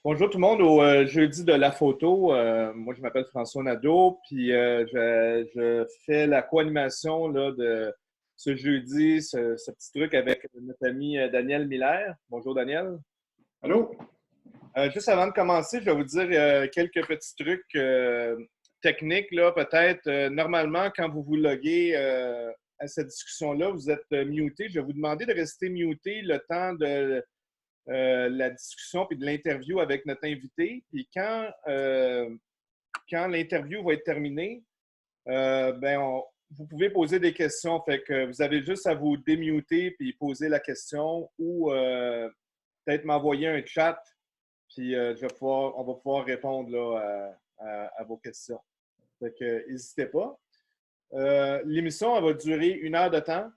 Bonjour tout le monde au jeudi de la photo. Moi, je m'appelle François Nadeau, puis je fais la co-animation là, de ce jeudi, ce petit truc avec notre ami Daniel Miller. Bonjour Daniel. Allô? Juste avant de commencer, je vais vous dire quelques petits trucs techniques. Là, peut-être, normalement, quand vous vous loguez à cette discussion-là, vous êtes muté. Je vais vous demander de rester muté le temps de la discussion puis de l'interview avec notre invité. Puis quand l'interview va être terminée, vous pouvez poser des questions. Fait que vous avez juste à vous démuter puis poser la question ou peut-être m'envoyer un chat. Puis on va pouvoir répondre là, à vos questions. Fait que n'hésitez pas. L'émission elle va durer 1 heure de temps.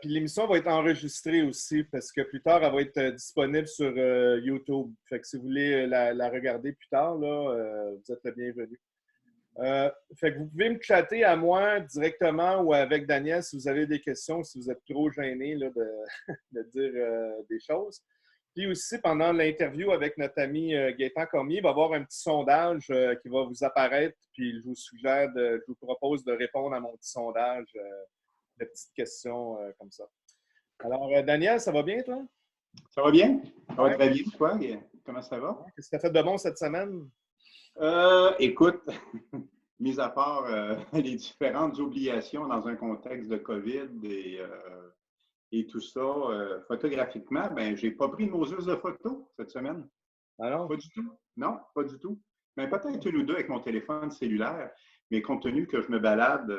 Puis l'émission va être enregistrée aussi parce que plus tard, elle va être disponible sur YouTube. Fait que si vous voulez la regarder plus tard, là, vous êtes le bienvenu. Fait que vous pouvez me chatter à moi directement ou avec Daniel si vous avez des questions, si vous êtes trop gêné là, de dire des choses. Puis aussi, pendant l'interview avec notre ami Gaëtan Cormier, il va y avoir un petit sondage qui va vous apparaître. Puis je vous propose de répondre à mon petit sondage. De petites questions comme ça. Alors, Daniel, ça va bien, toi? Ça va bien? Ça va Ouais. très bien, toi? Comment ça va? Qu'est-ce que tu as fait de bon cette semaine? Écoute, mis à part les différentes obligations dans un contexte de COVID et tout ça, photographiquement, ben, j'ai pas pris nos us de photos cette semaine. Ah non? Pas du tout. Non, pas du tout. Mais peut-être une ou deux avec mon téléphone cellulaire, mais compte tenu que je me balade,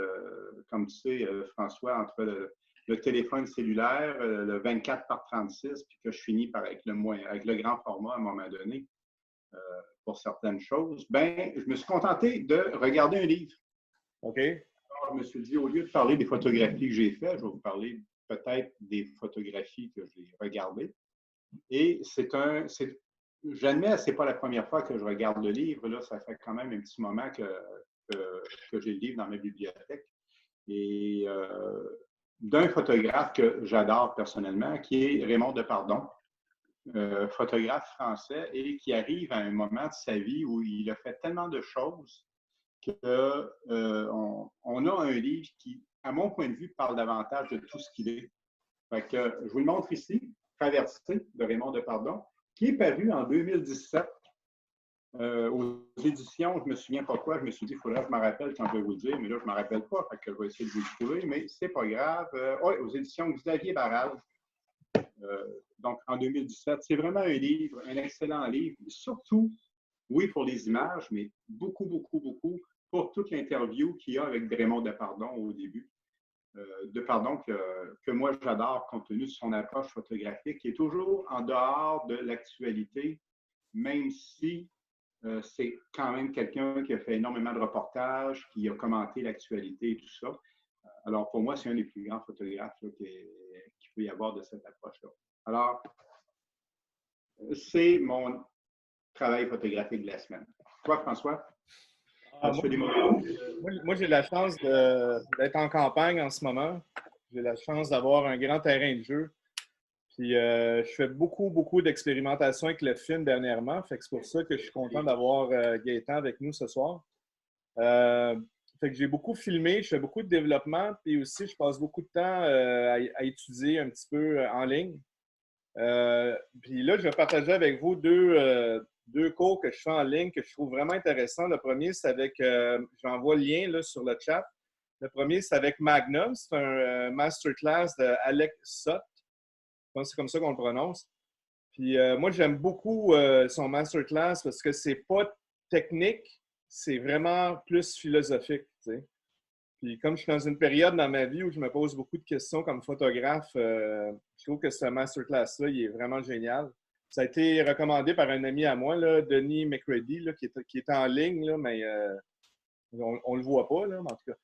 comme tu sais, François, entre le téléphone cellulaire, le 24 par 36, puis que je finis par avec le grand format à un moment donné, pour certaines choses, ben, je me suis contenté de regarder un livre. OK. Alors, je me suis dit, au lieu de parler des photographies que j'ai faites, je vais vous parler peut-être des photographies que j'ai regardées. Et j'admets, ce n'est pas la première fois que je regarde le livre. Là, ça fait quand même un petit moment que j'ai le livre dans ma bibliothèque. Et d'un photographe que j'adore personnellement, qui est Raymond Depardon, photographe français, et qui arrive à un moment de sa vie où il a fait tellement de choses qu'on a un livre qui, à mon point de vue, parle davantage de tout ce qu'il est. Fait que, je vous le montre ici, Traversée de Raymond Depardon, qui est paru en 2017 aux éditions, je ne me souviens pas quoi, je me suis dit, il faudrait que je me rappelle quand je vais vous le dire, mais là, je ne me rappelle pas, fait que je vais essayer de vous le trouver, mais ce n'est pas grave. Aux éditions Xavier Barral, donc en 2017. C'est vraiment un livre, un excellent livre, surtout, oui, pour les images, mais beaucoup, beaucoup, beaucoup pour toute l'interview qu'il y a avec Raymond Depardon au début. Depardon que moi j'adore compte tenu de son approche photographique, qui est toujours en dehors de l'actualité, même si c'est quand même quelqu'un qui a fait énormément de reportages, qui a commenté l'actualité et tout ça. Alors, pour moi, c'est un des plus grands photographes qu'il peut y avoir de cette approche-là. Alors, c'est mon travail photographique de la semaine. Toi, François? Moi, j'ai la chance d'être en campagne en ce moment. J'ai la chance d'avoir un grand terrain de jeu. Puis, je fais beaucoup, beaucoup d'expérimentation avec le film dernièrement. Fait que c'est pour ça que je suis content d'avoir Gaëtan avec nous ce soir. Fait que j'ai beaucoup filmé, je fais beaucoup de développement. Puis aussi, je passe beaucoup de temps à étudier un petit peu en ligne. Puis là, je vais partager avec vous deux cours que je fais en ligne que je trouve vraiment intéressants. Le premier, c'est avec, j'envoie le lien là, sur le chat. Le premier, c'est avec Magnum. C'est un masterclass d'Alex Sott. Je pense que c'est comme ça qu'on le prononce. Puis moi, j'aime beaucoup son masterclass parce que c'est pas technique, c'est vraiment plus philosophique. Tu sais. Puis comme je suis dans une période dans ma vie où je me pose beaucoup de questions comme photographe, je trouve que ce masterclass-là, il est vraiment génial. Ça a été recommandé par un ami à moi, là, Denis McCready, là, qui est en ligne, là, mais on ne le voit pas, là, en tout cas.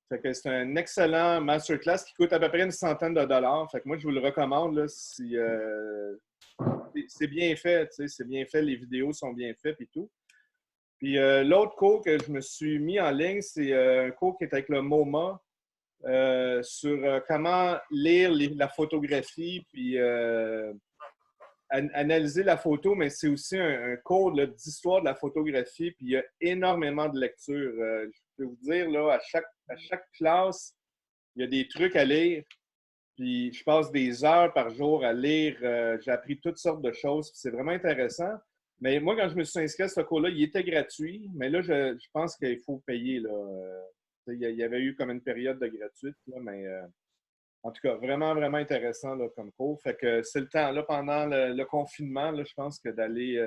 Fait que c'est un excellent masterclass qui coûte à peu près une centaine de dollars. Fait que moi, je vous le recommande là, si c'est bien fait, tu sais, c'est bien fait, les vidéos sont bien faites et tout. Puis l'autre cours que je me suis mis en ligne, c'est un cours qui est avec le MoMA sur comment lire la photographie, puis analyser la photo, mais c'est aussi un cours d'histoire de la photographie, puis il y a énormément de lectures. Je peux vous dire, là, à chaque classe, il y a des trucs à lire, puis je passe des heures par jour à lire. J'ai appris toutes sortes de choses, puis c'est vraiment intéressant. Mais moi, quand je me suis inscrit à ce cours-là, il était gratuit, mais là, je pense qu'il faut payer. Là. Il y avait eu comme une période de gratuite, là, mais en tout cas, vraiment, vraiment intéressant là, comme cours. Fait que c'est le temps, là, pendant le confinement, là, je pense que d'aller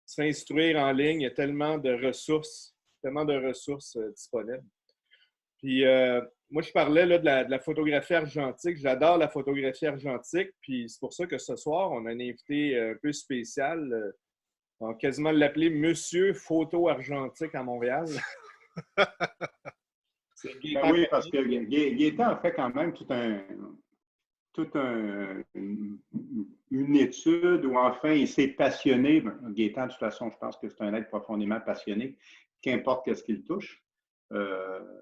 s'instruire en ligne, il y a tellement de ressources disponibles. Puis moi, je parlais là, de la photographie argentique. J'adore la photographie argentique. Puis c'est pour ça que ce soir, on a un invité un peu spécial. On va quasiment l'appeler Monsieur Photo Argentique à Montréal. Ben oui, parce que Gaétan a fait quand même une étude où enfin il s'est passionné. Gaétan, de toute façon, je pense que c'est un être profondément passionné, qu'importe ce qu'il touche.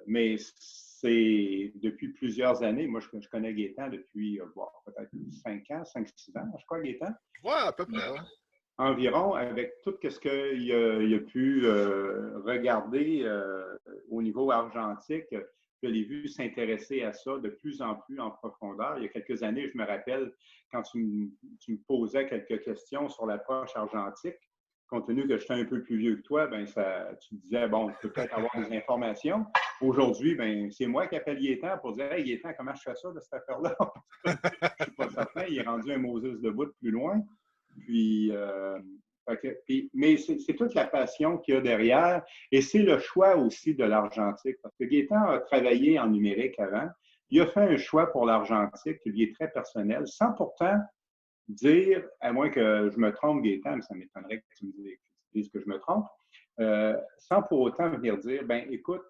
Mais c'est depuis plusieurs années. Moi, je connais Gaétan depuis peut-être 5 ans, 5-6 ans, je crois, Gaétan. Oui, à peu près. Ouais. Environ, avec tout ce qu'il a pu regarder au niveau argentique, je l'ai vu s'intéresser à ça de plus en plus en profondeur. Il y a quelques années, je me rappelle, quand tu me posais quelques questions sur l'approche argentique, compte tenu que j'étais un peu plus vieux que toi, ben tu me disais, bon, tu peux peut-être avoir des informations. Aujourd'hui, ben, c'est moi qui appelle Gaétan pour dire, hey, Gaétan, comment je fais ça de cette affaire-là? Je ne suis pas certain. Il est rendu un Moses de bout plus loin. Puis, mais c'est toute la passion qu'il y a derrière et c'est le choix aussi de l'argentique. Parce que Gaétan a travaillé en numérique avant. Il a fait un choix pour l'argentique qui lui est très personnel, sans pourtant dire, à moins que je me trompe, Gaétan, mais ça m'étonnerait que tu me dises que je me trompe, sans pour autant venir dire, ben écoute,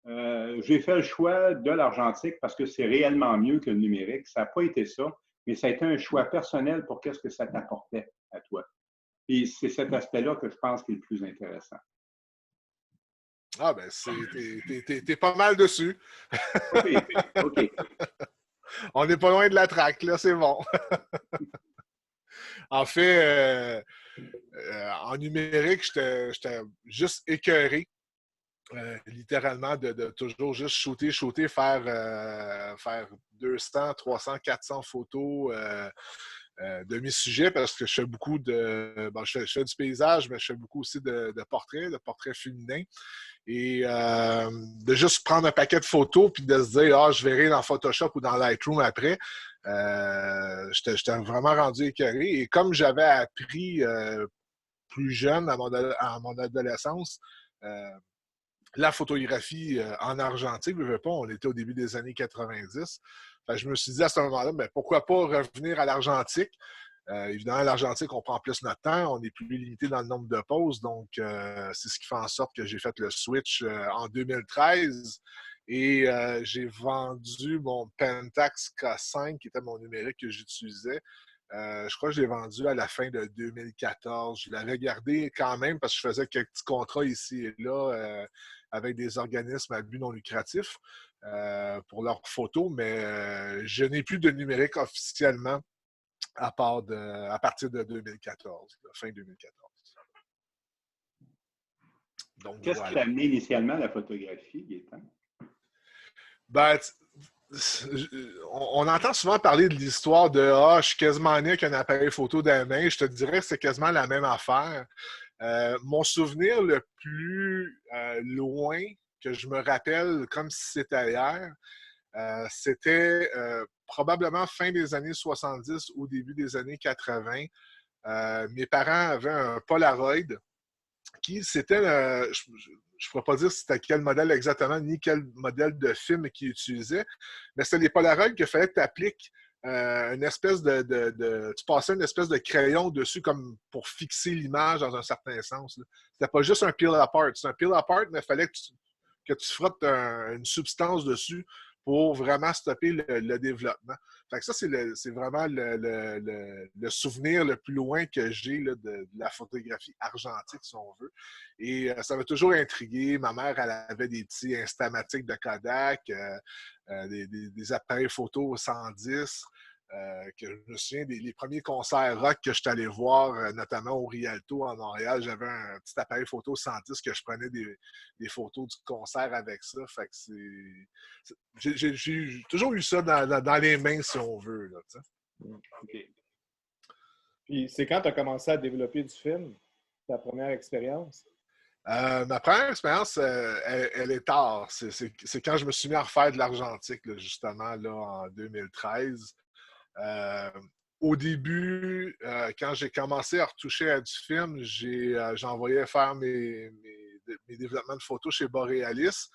j'ai fait le choix de l'argentique parce que c'est réellement mieux que le numérique. Ça n'a pas été ça, mais ça a été un choix personnel pour qu'est-ce que ça t'apportait à toi. Et c'est cet aspect-là que je pense qui est le plus intéressant. Ah ben, t'es pas mal dessus. OK. On n'est pas loin de la traque, là, c'est bon. En fait, en numérique, j'étais juste écœuré. Littéralement, de toujours juste shooter, faire 200, 300, 400 photos de mes sujets parce que je fais beaucoup de... Bon, je fais du paysage, mais je fais beaucoup aussi de portraits féminins. Et de juste prendre un paquet de photos puis de se dire, ah, je verrai dans Photoshop ou dans Lightroom après. J'étais vraiment rendu écœuré. Et comme j'avais appris plus jeune à mon adolescence, la photographie en argentique, je ne veux pas, on était au début des années 90. Fait, je me suis dit à ce moment-là, ben, pourquoi pas revenir à l'argentique? Évidemment, l'argentique, on prend plus notre temps, on est plus limité dans le nombre de poses, donc c'est ce qui fait en sorte que j'ai fait le switch en 2013 et j'ai vendu mon Pentax K5, qui était mon numérique que j'utilisais. Je crois que je l'ai vendu à la fin de 2014. Je l'avais gardé quand même parce que je faisais quelques petits contrats ici et là avec des organismes à but non lucratif pour leurs photos, mais je n'ai plus de numérique officiellement à partir de 2014, fin 2014. Donc, qu'est-ce qui t'a amené initialement à la photographie, Gaétan? Ben, on entend souvent parler de l'histoire de « Ah, je suis quasiment né avec un appareil photo dans la main ». Je te dirais que c'est quasiment la même affaire. Mon souvenir le plus loin que je me rappelle comme si c'était hier, c'était probablement fin des années 70 ou début des années 80. Mes parents avaient un Polaroid qui, c'était, je ne pourrais pas dire c'était quel modèle exactement, ni quel modèle de film qu'ils utilisaient, mais c'était les Polaroids qu'il fallait que tu appliques une espèce tu passais une espèce de crayon dessus comme pour fixer l'image dans un certain sens. C'était pas juste un peel apart. C'est un peel apart, mais il fallait que tu frottes une substance dessus pour vraiment stopper le développement. Fait que ça, c'est vraiment le souvenir le plus loin que j'ai de la photographie argentique, si on veut. Et ça m'a toujours intrigué. Ma mère, elle avait des petits Instamatiques de Kodak, des appareils photo 110. que je me souviens les premiers concerts rock que je suis allé voir, notamment au Rialto à Montréal. J'avais un petit appareil photo 110 que je prenais des photos du concert avec ça. Fait que j'ai toujours eu ça dans les mains, si on veut. Là, OK. Puis c'est quand tu as commencé à développer du film, ta première expérience? Ma première expérience, elle est tard. C'est quand je me suis mis à refaire de l'argentique, là, justement, là, en 2013. Au début, quand j'ai commencé à retoucher à du film, j'envoyais faire mes développements de photos chez Borealis.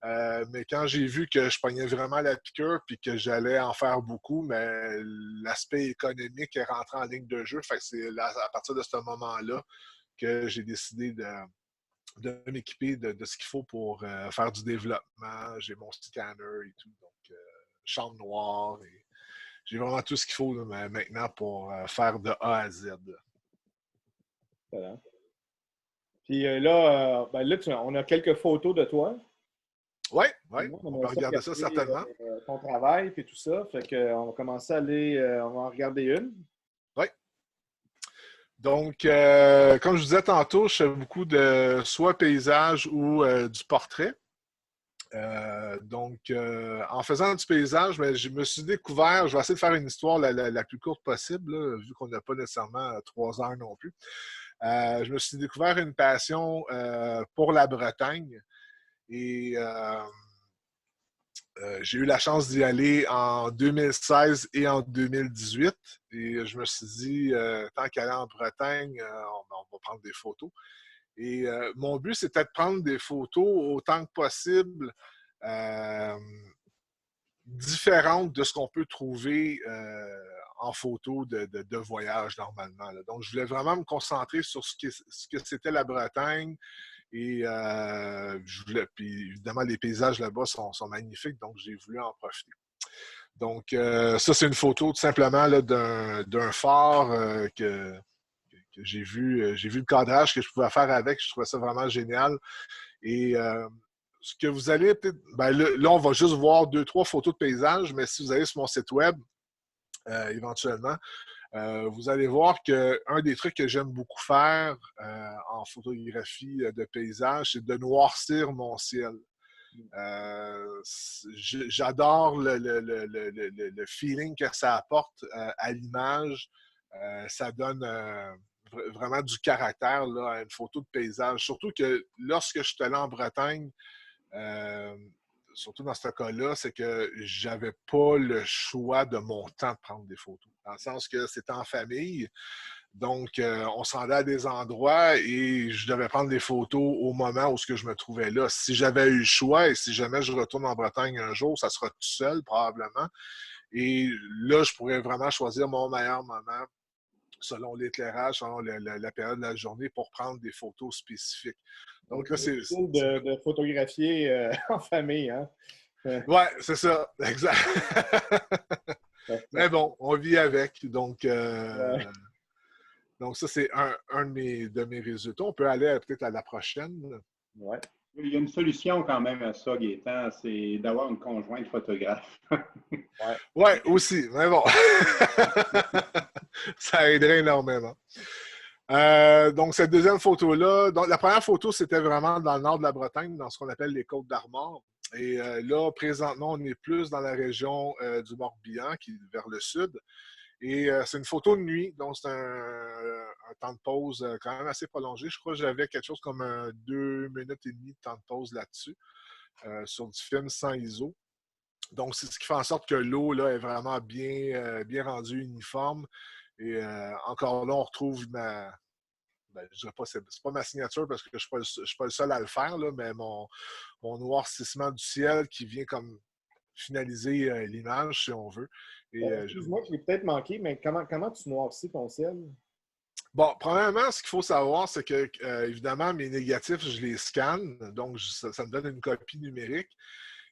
Mais quand j'ai vu que je pognais vraiment la piqûre et que j'allais en faire beaucoup, mais l'aspect économique est rentré en ligne de jeu. Fait que c'est à partir de ce moment-là que j'ai décidé de m'équiper de ce qu'il faut pour faire du développement. J'ai mon scanner et tout, donc chambre noire. Et j'ai vraiment tout ce qu'il faut là, maintenant pour faire de A à Z. Voilà. Puis là, on a quelques photos de toi. Oui, On on peut regarder ça certainement. Ton travail et tout ça. Fait qu'on va commencer à aller, on va en regarder une. Oui. Donc, comme je vous disais tantôt, je fais beaucoup de soit paysage ou du portrait. Donc, en faisant du paysage, ben, je me suis découvert, je vais essayer de faire une histoire la plus courte possible, là, vu qu'on n'a pas nécessairement 3 heures non plus. Je me suis découvert une passion pour la Bretagne et j'ai eu la chance d'y aller en 2016 et en 2018. Et je me suis dit, tant qu'aller en Bretagne, on va prendre des photos. Et mon but, c'était de prendre des photos autant que possible différentes de ce qu'on peut trouver en photo de voyage normalement. Là. Donc, je voulais vraiment me concentrer sur ce que c'était la Bretagne. Et puis évidemment, les paysages là-bas sont magnifiques, donc j'ai voulu en profiter. Donc, ça, c'est une photo tout simplement d'un phare que j'ai vu le cadrage que je pouvais faire avec. Je trouvais ça vraiment génial. Et ce que vous allez peut-être. Ben, là, on va juste voir 2-3 photos de paysages, mais si vous allez sur mon site web, éventuellement, vous allez voir qu'un des trucs que j'aime beaucoup faire en photographie de paysage, c'est de noircir mon ciel. J'adore le feeling que ça apporte à l'image. Ça donne vraiment du caractère là, à une photo de paysage. Surtout que lorsque je suis allé en Bretagne, surtout dans ce cas-là, c'est que j'avais pas le choix de mon temps de prendre des photos. Dans le sens que c'était en famille. Donc, on se rendait à des endroits et je devais prendre des photos au moment où je me trouvais là. Si j'avais eu le choix et si jamais je retourne en Bretagne un jour, ça sera tout seul probablement. Et là, je pourrais vraiment choisir mon meilleur moment selon l'éclairage, selon la période de la journée pour prendre des photos spécifiques. Donc là, c'est de photographier en famille, hein? Ouais, c'est ça, exact. Mais bon, on vit avec. Donc ça, c'est un de mes résultats. On peut aller peut-être à la prochaine. Ouais. Il y a une solution quand même à ça, Gaétan, c'est d'avoir une conjointe photographe. Oui, aussi. Mais bon, ça aiderait énormément. Donc, cette deuxième photo-là, donc la première photo, c'était vraiment dans le nord de la Bretagne, dans ce qu'on appelle les Côtes-d'Armor. Et là, présentement, on est plus dans la région du Morbihan, qui est vers le sud. Et c'est une photo de nuit, donc c'est un temps de pause quand même assez prolongé. Je crois que j'avais quelque chose comme 2 minutes et demie de temps de pause là-dessus, sur du film sans ISO. Donc, c'est ce qui fait en sorte que l'eau là, est vraiment bien rendue uniforme. Et encore là, on retrouve je dirais pas, c'est pas ma signature parce que je ne suis pas le seul à le faire, là, mais mon noircissement du ciel qui vient comme finaliser l'image, si on veut. Excuse-moi, je l'ai peut-être manqué, mais comment tu noircis ton ciel? Bon, premièrement, ce qu'il faut savoir, c'est que, évidemment, mes négatifs, je les scanne, donc ça me donne une copie numérique.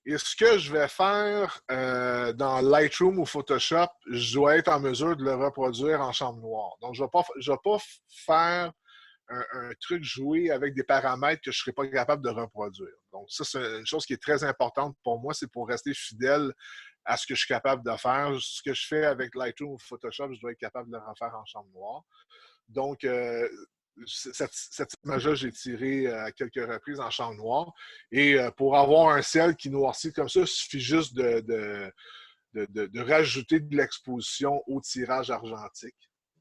Et ce que je vais faire dans Lightroom ou Photoshop, je dois être en mesure de le reproduire en chambre noire. Donc, je ne vais pas faire un truc joué avec des paramètres que je ne serais pas capable de reproduire. Donc, ça, c'est une chose qui est très importante pour moi, c'est pour rester fidèle à ce que je suis capable de faire. Ce que je fais avec Lightroom ou Photoshop, je dois être capable de le refaire en chambre noire. Donc, cette image-là, j'ai tiré à quelques reprises en chambre noire. Et pour avoir un ciel qui noircit comme ça, il suffit juste de rajouter de l'exposition au tirage argentique.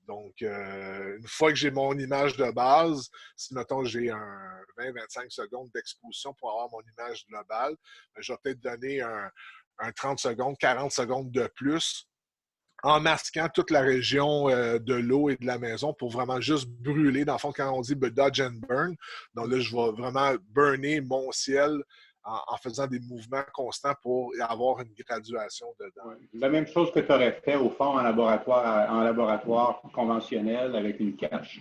Donc, une fois que j'ai mon image de base, si, mettons, j'ai un 20-25 secondes d'exposition pour avoir mon image globale, je vais peut-être donner un 30 secondes, 40 secondes de plus en masquant toute la région de l'eau et de la maison pour vraiment juste brûler. Dans le fond, quand on dit dodge and burn, donc là, je vais vraiment burner mon ciel en faisant des mouvements constants pour avoir une graduation dedans. Ouais. La même chose que tu aurais fait, au fond, en laboratoire conventionnel avec une cache.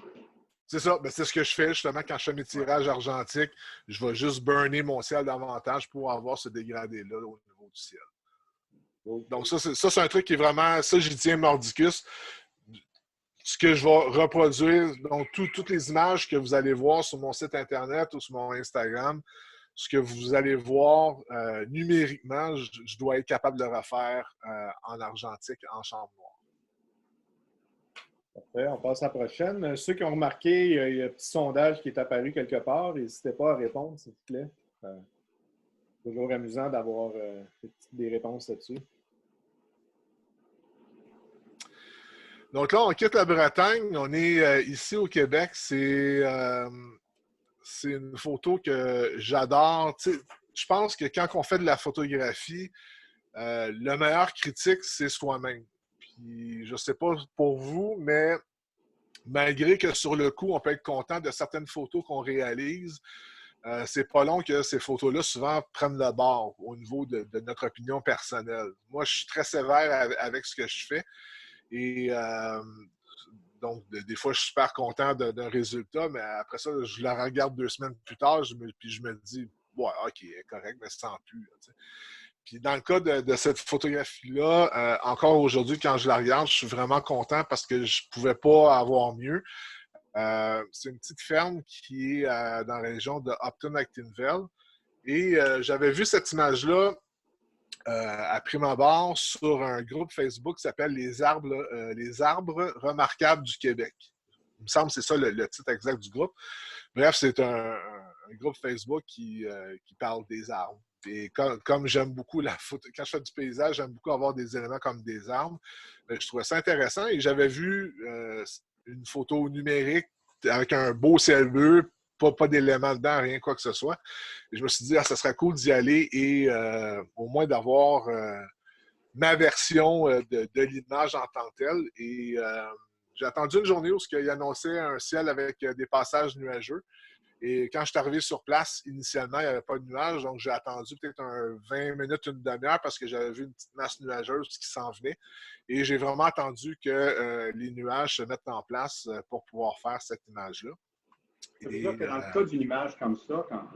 C'est ça, ben, c'est ce que je fais justement quand je fais mes tirages argentiques. Je vais juste burner mon ciel davantage pour avoir ce dégradé-là au niveau du ciel. Donc, ça, c'est un truc qui est vraiment. Ça, j'y tiens mordicus. Ce que je vais reproduire, donc toutes les images que vous allez voir sur mon site Internet ou sur mon Instagram, ce que vous allez voir numériquement, je dois être capable de le refaire en argentique, en chambre noire. Parfait, on passe à la prochaine. Ceux qui ont remarqué, il y a un petit sondage qui est apparu quelque part. N'hésitez pas à répondre, s'il vous plaît. C'est toujours amusant d'avoir des réponses là-dessus. Donc là, on quitte la Bretagne. On est ici au Québec. C'est une photo que j'adore. Tu sais, je pense que quand on fait de la photographie, le meilleur critique, c'est soi-même. Puis, je ne sais pas pour vous, mais malgré que sur le coup, on peut être content de certaines photos qu'on réalise, c'est pas long que ces photos-là, souvent, prennent le bord au niveau de notre opinion personnelle. Moi, je suis très sévère avec ce que je fais. Et donc, des fois, je suis super content d'un résultat, mais après ça, je la regarde 2 semaines plus tard, puis je me dis, ouais, OK, correct, mais ça sent plus. Là, puis dans le cas de cette photographie-là, encore aujourd'hui, quand je la regarde, je suis vraiment content parce que je ne pouvais pas avoir mieux. C'est une petite ferme qui est dans la région de Upton-Actonville. Et j'avais vu cette image-là à prime abord sur un groupe Facebook qui s'appelle les arbres remarquables du Québec. Il me semble que c'est ça le titre exact du groupe. Bref, c'est un groupe Facebook qui parle des arbres. Et comme j'aime beaucoup la photo, quand je fais du paysage, j'aime beaucoup avoir des éléments comme des arbres. Mais je trouvais ça intéressant et j'avais vu une photo numérique avec un beau ciel bleu, pas d'éléments dedans, rien quoi que ce soit. Et je me suis dit, ça serait cool d'y aller et au moins d'avoir ma version de l'image en tant que telle. Et j'ai attendu une journée où il annonçait un ciel avec des passages nuageux. Et quand je suis arrivé sur place, initialement, il n'y avait pas de nuages, donc j'ai attendu peut-être 20 minutes, une demi-heure parce que j'avais vu une petite masse nuageuse qui s'en venait. Et j'ai vraiment attendu que les nuages se mettent en place pour pouvoir faire cette image-là. Ça veut dire que dans le cas d'une image comme ça, quand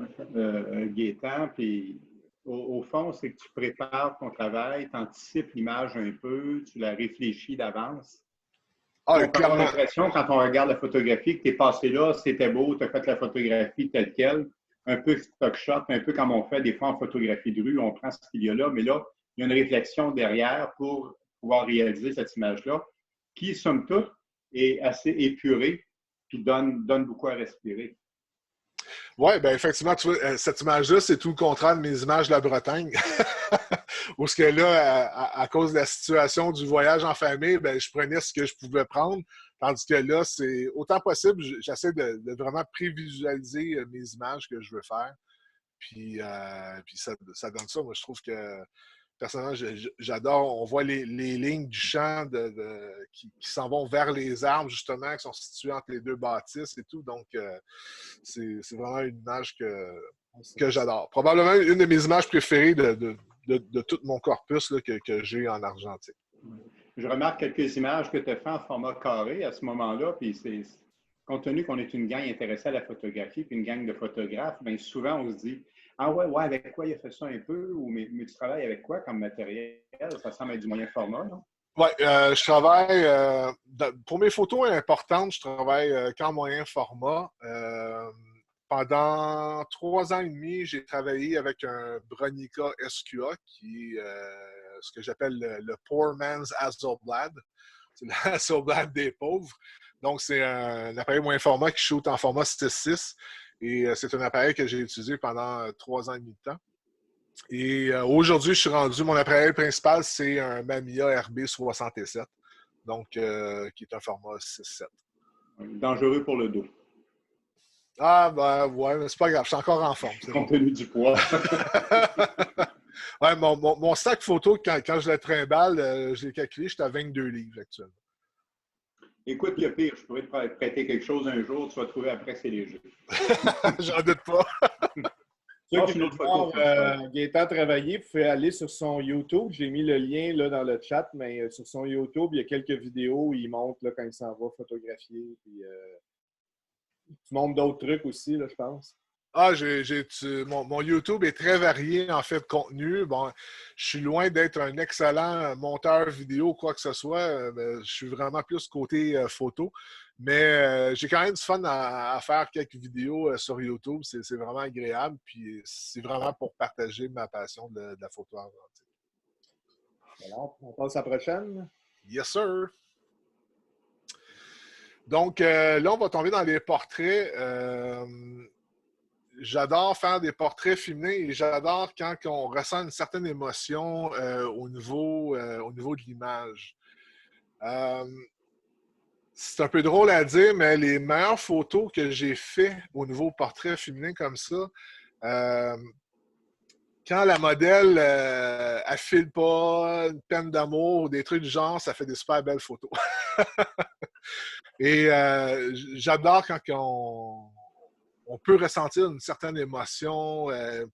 Gaétan, puis au fond, c'est que tu prépares ton travail, tu anticipes l'image un peu, tu la réfléchis d'avance. Ah, on peut avoir l'impression, quand on regarde la photographie, que tu es passé là, c'était beau, tu as fait la photographie telle quelle, un peu stock shot, un peu comme on fait des fois en photographie de rue, on prend ce qu'il y a là, mais là, il y a une réflexion derrière pour pouvoir réaliser cette image-là, qui, somme toute, est assez épurée, puis donne beaucoup à respirer. Oui, bien effectivement, tu vois, cette image-là, c'est tout le contraire de mes images de la Bretagne. Où ce que là, à cause de la situation du voyage en famille, ben, je prenais ce que je pouvais prendre. Tandis que là, c'est autant possible, j'essaie de vraiment prévisualiser mes images que je veux faire. Puis ça donne ça. Moi, je trouve que personnellement, j'adore. On voit les lignes du champ qui s'en vont vers les arbres, justement, qui sont situés entre les deux bâtisses et tout. Donc, c'est vraiment une image que j'adore. Probablement une de mes images préférées de tout mon corpus là, que j'ai en argentique. Je remarque quelques images que tu as fait en format carré à ce moment-là, puis compte tenu qu'on est une gang intéressée à la photographie, puis une gang de photographes, bien souvent on se dit « Ah ouais, avec quoi il a fait ça un peu? » ou mais tu travailles avec quoi comme matériel? Ça semble être du moyen format, non? Oui, je travaille, pour mes photos importantes, je travaille qu'en moyen format. Pendant 3 ans et demi, j'ai travaillé avec un Bronica SQA qui est ce que j'appelle le Poor Man's Hasselblad. C'est le Hasselblad des pauvres. Donc, c'est un appareil moins format qui shoot en format 6.6. Et c'est un appareil que j'ai utilisé pendant 3 ans et demi de temps. Et aujourd'hui, je suis rendu, mon appareil principal, c'est un Mamiya RB67. Donc, qui est un format 6.7. Dangereux pour le dos. Ah, ben, ouais, mais c'est pas grave, je suis encore en forme. Compte tenu du poids. Ouais, mon sac photo, quand je le trimballe, je l'ai calculé, j'étais à 22 livres actuellement. Écoute, il y a pire, je pourrais te prêter quelque chose un jour, tu vas trouver après que c'est léger. J'en doute pas. Ceux Ah, qui c'est une autre veulent photo. voir Gaétan travailler, vous pouvez aller sur son YouTube. J'ai mis le lien là, dans le chat, mais sur son YouTube, il y a quelques vidéos où il montre là, quand il s'en va photographier. Puis, tu montres d'autres trucs aussi, là, je pense. Ah, mon YouTube est très varié en fait de contenu. Bon, je suis loin d'être un excellent monteur vidéo, quoi que ce soit. Je suis vraiment plus côté photo. Mais j'ai quand même du fun à faire quelques vidéos sur YouTube. C'est vraiment agréable. Puis c'est vraiment pour partager ma passion de la photo argentique. Alors, on passe à la prochaine. Yes, sir! Donc là, on va tomber dans les portraits. J'adore faire des portraits féminins et j'adore quand on ressent une certaine émotion au niveau de l'image. C'est un peu drôle à dire, mais les meilleures photos que j'ai faites au niveau portrait féminin comme ça, quand la modèle elle file pas, une peine d'amour ou des trucs du genre, ça fait des super belles photos. Et j'adore quand on peut ressentir une certaine émotion.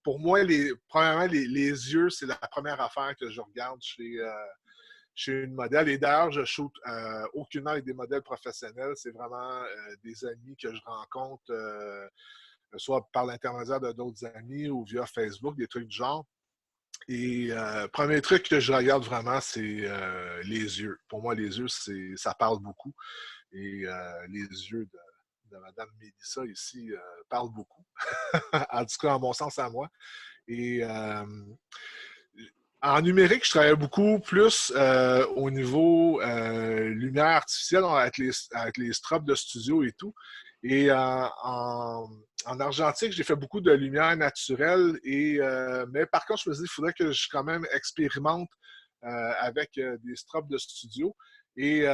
Pour moi, premièrement, les yeux, c'est la première affaire que je regarde chez une modèle. Et d'ailleurs, je ne shoot aucunement avec des modèles professionnels. C'est vraiment des amis que je rencontre, soit par l'intermédiaire de d'autres amis ou via Facebook, des trucs du genre. Et premier truc que je regarde vraiment, c'est les yeux. Pour moi, les yeux, ça parle beaucoup. Et les yeux de Mme Mélissa ici parlent beaucoup. En tout cas, en mon sens à moi. Et en numérique, je travaille beaucoup plus au niveau lumière artificielle avec les strobes de studio et tout. Et en argentique, j'ai fait beaucoup de lumière naturelle. Mais par contre, je me suis dit qu'il faudrait que je quand même expérimente avec des strobes de studio. Et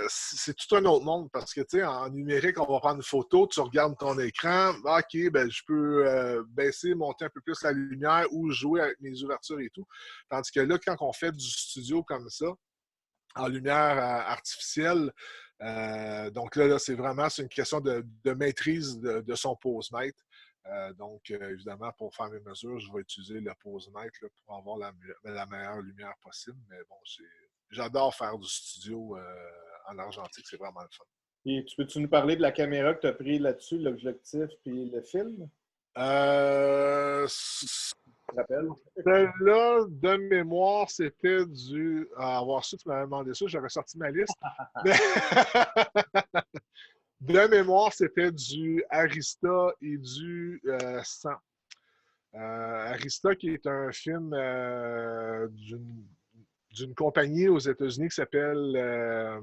c'est tout un autre monde parce que, tu sais, en numérique, on va prendre une photo, tu regardes ton écran, OK, ben, je peux baisser, monter un peu plus la lumière ou jouer avec mes ouvertures et tout. Tandis que là, quand on fait du studio comme ça, en lumière artificielle, donc là c'est vraiment une question de maîtrise de son pose-mètre. Donc, évidemment, pour faire mes mesures, je vais utiliser le pose-mètre pour avoir la meilleure lumière possible. Mais bon, j'adore faire du studio en argentique, c'est vraiment le fun. Et peux-tu nous parler de la caméra que tu as pris là-dessus, l'objectif puis le film? Tu te rappelles? Là, de mémoire, c'était du. Avoir su, tu m'avais demandé ça, j'aurais sorti ma liste. Mais... de mémoire, c'était du Arista et du Sang. Arista, qui est un film d'une compagnie aux États-Unis qui s'appelle.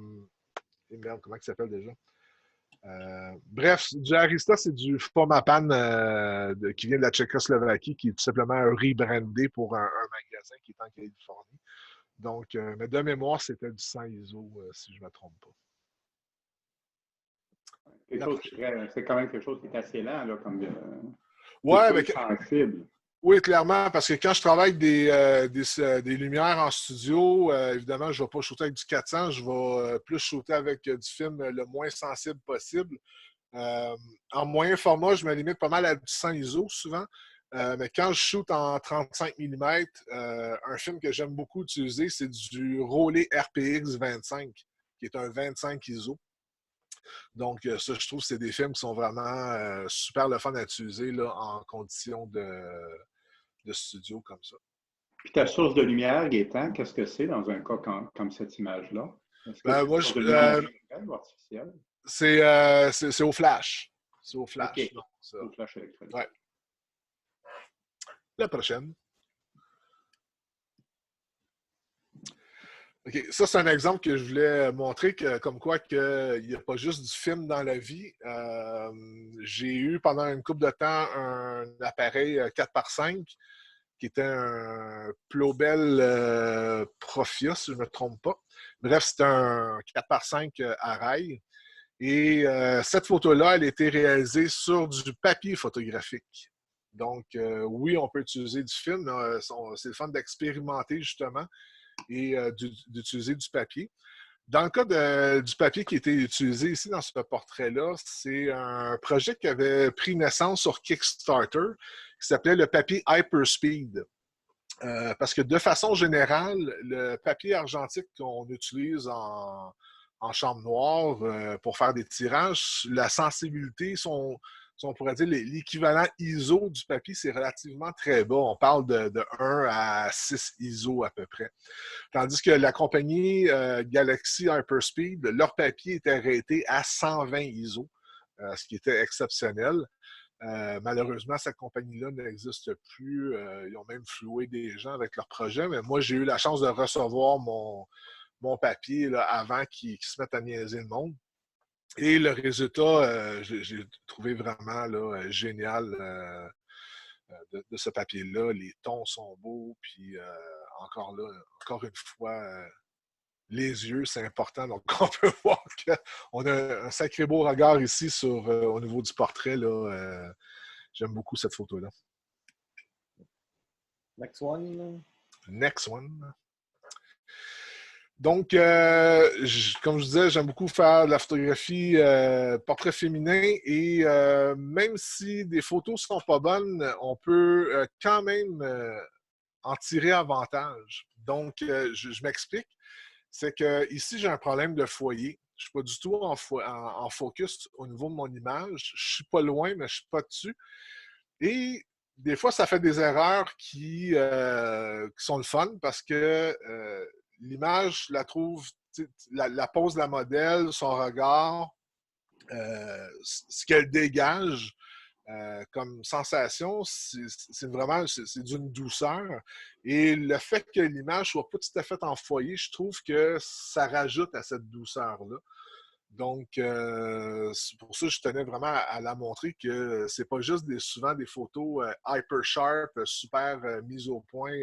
Merde, comment il s'appelle déjà? Bref, du Arista, c'est du Fomapan qui vient de la Tchécoslovaquie, qui est tout simplement rebrandé pour un magasin qui est en Californie. Donc, mais de mémoire, c'était du 100 ISO, si je ne me trompe pas. C'est quand même quelque chose qui est assez lent, là, comme ouais, mais sensible. Oui, clairement, parce que quand je travaille des lumières en studio, évidemment, je ne vais pas shooter avec du 400, je vais plus shooter avec du film le moins sensible possible. En moyen format, je me limite pas mal à du 100 ISO souvent. Mais quand je shoot en 35 mm, un film que j'aime beaucoup utiliser, c'est du Rolei RPX 25, qui est un 25 ISO. Donc, ça, je trouve que c'est des films qui sont vraiment super le fun à utiliser là, en conditions de studio comme ça. Puis ta source de lumière, Gaétan, qu'est-ce que c'est dans un cas comme cette image-là? Est-ce que c'est moi, une source de lumière naturelle ou artificielle? C'est au flash. C'est au flash. Okay. Donc, ça. Au flash électronique. Ouais. La prochaine. OK. Ça, c'est un exemple que je voulais montrer, comme quoi il n'y a pas juste du film dans la vie. J'ai eu pendant une couple de temps un appareil 4x5 qui était un Plobel Profia, si je ne me trompe pas. Bref, c'était un 4x5 à rail. Et cette photo-là, elle a été réalisée sur du papier photographique. Donc, oui, on peut utiliser du film. C'est le fun d'expérimenter, justement, et d'utiliser du papier. Dans le cas du papier qui a été utilisé ici dans ce portrait-là, c'est un projet qui avait pris naissance sur Kickstarter qui s'appelait le papier Hyperspeed. Parce que de façon générale, le papier argentique qu'on utilise en chambre noire pour faire des tirages, la sensibilité, on pourrait dire l'équivalent ISO du papier, c'est relativement très bas. On parle de 1 à 6 ISO à peu près. Tandis que la compagnie Galaxy Hyperspeed, leur papier était arrêté à 120 ISO, ce qui était exceptionnel. Malheureusement, cette compagnie-là n'existe plus. Ils ont même floué des gens avec leur projet, mais moi, j'ai eu la chance de recevoir mon papier là, avant qu'ils se mettent à niaiser le monde. Et le résultat, j'ai trouvé vraiment là, génial de ce papier-là. Les tons sont beaux, puis encore une fois, les yeux, c'est important. Donc, on peut voir qu'on a un sacré beau regard ici au niveau du portrait. Là, j'aime beaucoup cette photo-là. Next one. Next one. Donc, comme je disais, j'aime beaucoup faire de la photographie portrait féminin et même si des photos ne sont pas bonnes, on peut quand même en tirer avantage. Donc, je m'explique. C'est que ici, j'ai un problème de foyer. Je ne suis pas du tout en focus au niveau de mon image. Je ne suis pas loin, mais je ne suis pas dessus. Et des fois, ça fait des erreurs qui sont le fun parce que l'image, je la trouve, la pose de la modèle, son regard, ce qu'elle dégage comme sensation, c'est vraiment c'est d'une douceur. Et le fait que l'image soit pas tout à fait en foyer, je trouve que ça rajoute à cette douceur-là. Donc, c'est pour ça que je tenais vraiment à la montrer que c'est pas juste souvent des photos hyper sharp, super mises au point,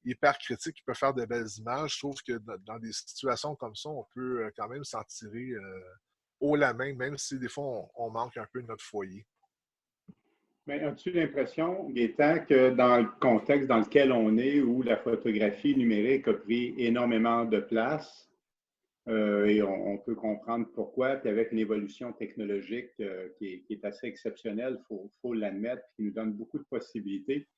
hyper critiques qui peuvent faire de belles images. Je trouve que dans des situations comme ça, on peut quand même s'en tirer haut la main, même si des fois on manque un peu de notre foyer. Mais as-tu l'impression, Gaétan, que dans le contexte dans lequel on est, où la photographie numérique a pris énormément de place, et on peut comprendre pourquoi, puis avec une évolution technologique qui est assez exceptionnelle, il faut l'admettre, qui nous donne beaucoup de possibilités.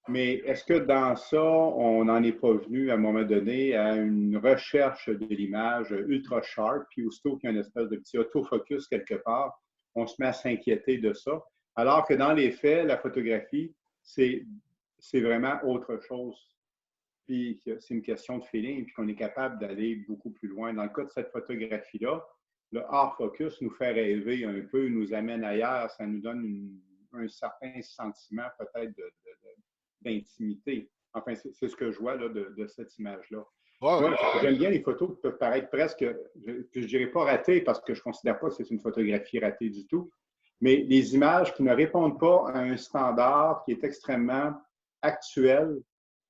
Mais est-ce que dans ça, on n'en est pas venu à un moment donné à une recherche de l'image ultra sharp, puis aussitôt qu'il y a une espèce de petit autofocus quelque part, on se met à s'inquiéter de ça? Alors que dans les faits, la photographie, c'est vraiment autre chose. Puis c'est une question de feeling, puis qu'on est capable d'aller beaucoup plus loin. Dans le cas de cette photographie-là, le hard focus nous fait rêver un peu, nous amène ailleurs, ça nous donne un certain sentiment peut-être d'intimité. Enfin, c'est ce que je vois là, de cette image-là. Ouais, ouais. J'aime bien les photos qui peuvent paraître presque, je ne dirais pas ratées parce que je ne considère pas que c'est une photographie ratée du tout, mais les images qui ne répondent pas à un standard qui est extrêmement actuel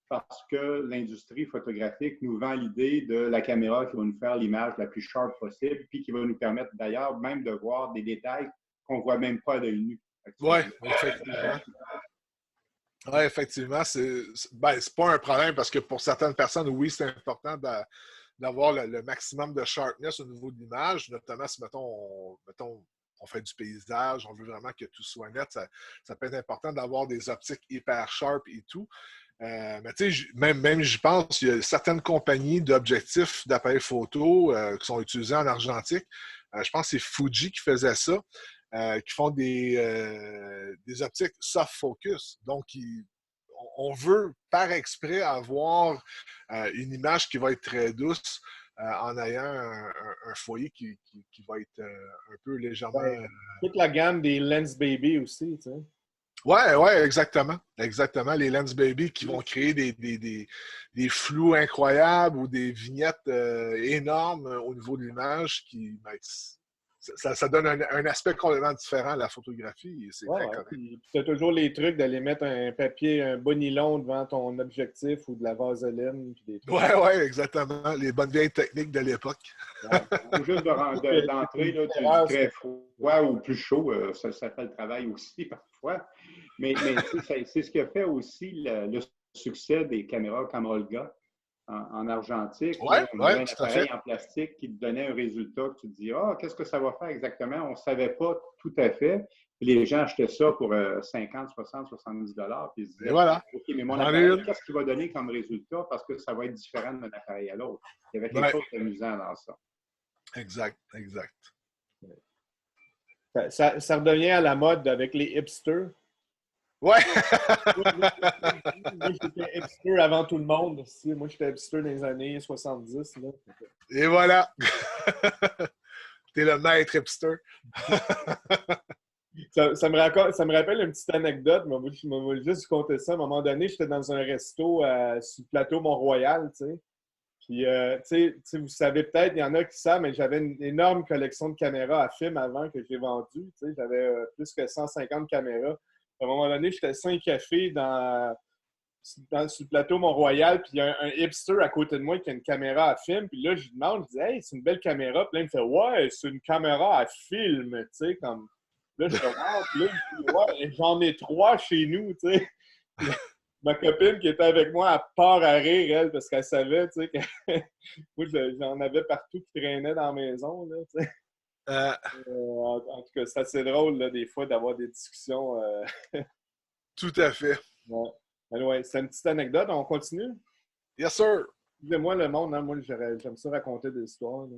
parce que l'industrie photographique nous vend l'idée de la caméra qui va nous faire l'image la plus sharp possible, puis qui va nous permettre d'ailleurs même de voir des détails qu'on ne voit même pas à l'œil nu. Oui, effectivement. Oui, effectivement. C'est pas un problème parce que pour certaines personnes, oui, c'est important d'avoir le maximum de sharpness au niveau de l'image, notamment si, mettons, on fait du paysage, on veut vraiment que tout soit net, ça peut être important d'avoir des optiques hyper sharp et tout. Mais tu sais, même j'y pense, il y a certaines compagnies d'objectifs d'appareils photo qui sont utilisés en argentique. Je pense que c'est Fuji qui faisait ça, qui font des optiques soft focus. Donc, on veut par exprès avoir une image qui va être très douce en ayant un foyer qui va être un peu légèrement... Toute la gamme des Lens Baby aussi, tu sais. Ouais, exactement. Exactement. Les Lens Baby qui vont créer des flous incroyables ou des vignettes énormes au niveau de l'image qui, ben, ça donne un aspect complètement différent à la photographie et c'est Ouais, bien ouais. correct. Puis tu as toujours les trucs d'aller mettre un papier, un bas nylon devant ton objectif ou de la vaseline. Puis des trucs. Ouais, exactement. Les bonnes vieilles techniques de l'époque. Ouais. Ou juste d'entrer C'est une du différence. très froid ou plus chaud, ça fait le travail aussi parfois. Mais c'est ce qui a fait aussi le succès des caméras comme Olga en argentique. Là, on avait Ouais, un tout à fait. appareil en plastique qui te donnait un résultat que tu te dis, ah, qu'est-ce que ça va faire exactement? On ne savait pas tout à fait. Puis les gens achetaient ça pour 50, 60, 70 dollars. Puis ils se Et disaient, voilà. OK, mais mon J'en ai appareil, une. qu'est-ce qu'il va donner comme résultat? Parce que ça va être différent d'un appareil à l'autre. Il y avait quelque Ouais, chose d'amusant dans ça. exact. Ça redevient à la mode avec les hipsters. Ouais. Moi, j'étais hipster avant tout le monde. Moi, j'étais hipster dans les années 70. Là. Et voilà. T'es le maître hipster. Ça me rappelle une petite anecdote. Je vais juste compter ça. À un moment donné, j'étais dans un resto sur le plateau Mont-Royal, tu sais. Puis, tu sais, vous savez peut-être, il y en a qui savent, mais j'avais une énorme collection de caméras à film avant que j'ai vendu. Tu sais, j'avais plus que 150 caméras. À un moment donné, j'étais 5 cafés sur le plateau Mont-Royal, puis il y a un hipster à côté de moi qui a une caméra à film. Puis là, je lui demande, je dis, hey, c'est une belle caméra. Puis là, il me fait, ouais, c'est une caméra à film, tu sais, comme. Là, je fais, wow, puis là, je dis, ouais, j'en ai 3 chez nous, tu sais. Ma copine qui était avec moi, elle part à rire, elle, parce qu'elle savait, tu sais, que moi, j'en avais partout qui traînaient dans la maison, là, tu sais. En tout cas, c'est assez drôle, là, des fois, d'avoir des discussions. Tout à fait. Ouais. Ouais, c'est une petite anecdote. On continue? Yes, sir. Excusez-moi le monde, hein, moi, j'aime ça raconter des histoires. Là.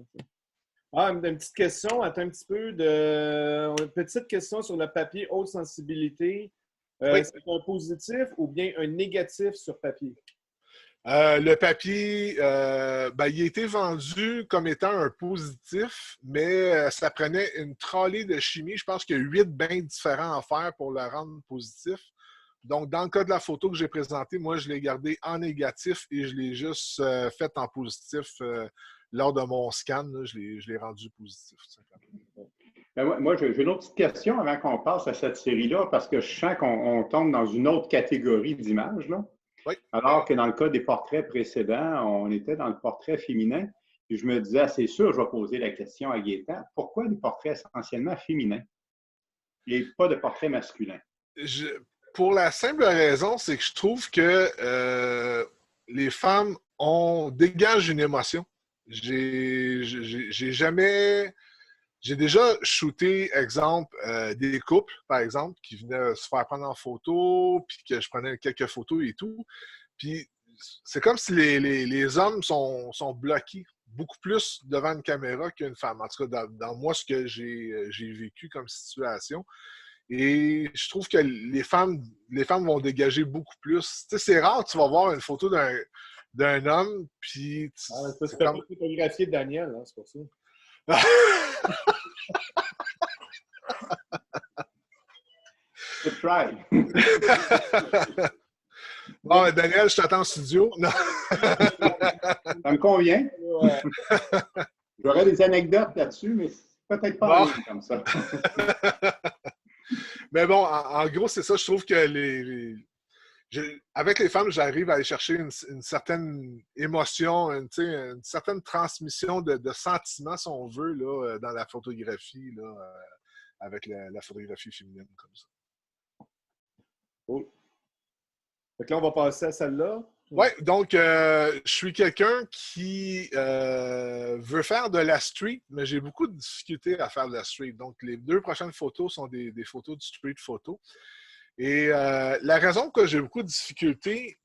Ah, une petite question, attends un petit peu. Une petite question sur le papier haute sensibilité. Oui. C'est un positif ou bien un négatif sur papier? Le papier, il a été vendu comme étant un positif, mais ça prenait une trolley de chimie. Je pense qu'il y a 8 bains différents à faire pour le rendre positif. Donc, dans le cas de la photo que j'ai présentée, moi, je l'ai gardé en négatif et je l'ai juste fait en positif lors de mon scan. Là, je l'ai rendu positif. Moi, j'ai une autre petite question avant qu'on passe à cette série-là, parce que je sens qu'on tombe dans une autre catégorie d'images, là. Oui. Alors que dans le cas des portraits précédents, on était dans le portrait féminin. Puis je me disais, c'est sûr, je vais poser la question à Gaétan, pourquoi des portraits essentiellement féminins et pas de portraits masculins? Pour la simple raison, c'est que je trouve que les femmes dégagent une émotion. J'ai déjà shooté, exemple, des couples, par exemple, qui venaient se faire prendre en photo, puis que je prenais quelques photos et tout. Puis c'est comme si les hommes sont bloqués beaucoup plus devant une caméra qu'une femme. En tout cas, dans moi, ce que j'ai vécu comme situation. Et je trouve que les femmes vont dégager beaucoup plus. Tu sais, c'est rare, tu vas voir une photo d'un homme, puis... C'est pas photographier Daniel, hein, c'est pour ça. Good try. Bon, Daniel, je t'attends en studio. Non. Ça me convient. Ouais. J'aurais des anecdotes là-dessus, mais peut-être pas en ligne comme ça. Mais bon, en gros, c'est ça. Je trouve que avec les femmes, j'arrive à aller chercher une certaine émotion, une certaine transmission de sentiments, si on veut, là, dans la photographie, là, avec la photographie féminine comme ça. Cool. Donc là, on va passer à celle-là. Oui, donc je suis quelqu'un qui veut faire de la street, mais j'ai beaucoup de difficultés à faire de la street. Donc, les 2 prochaines photos sont des photos du street photo. Et la raison que j'ai beaucoup de difficultés,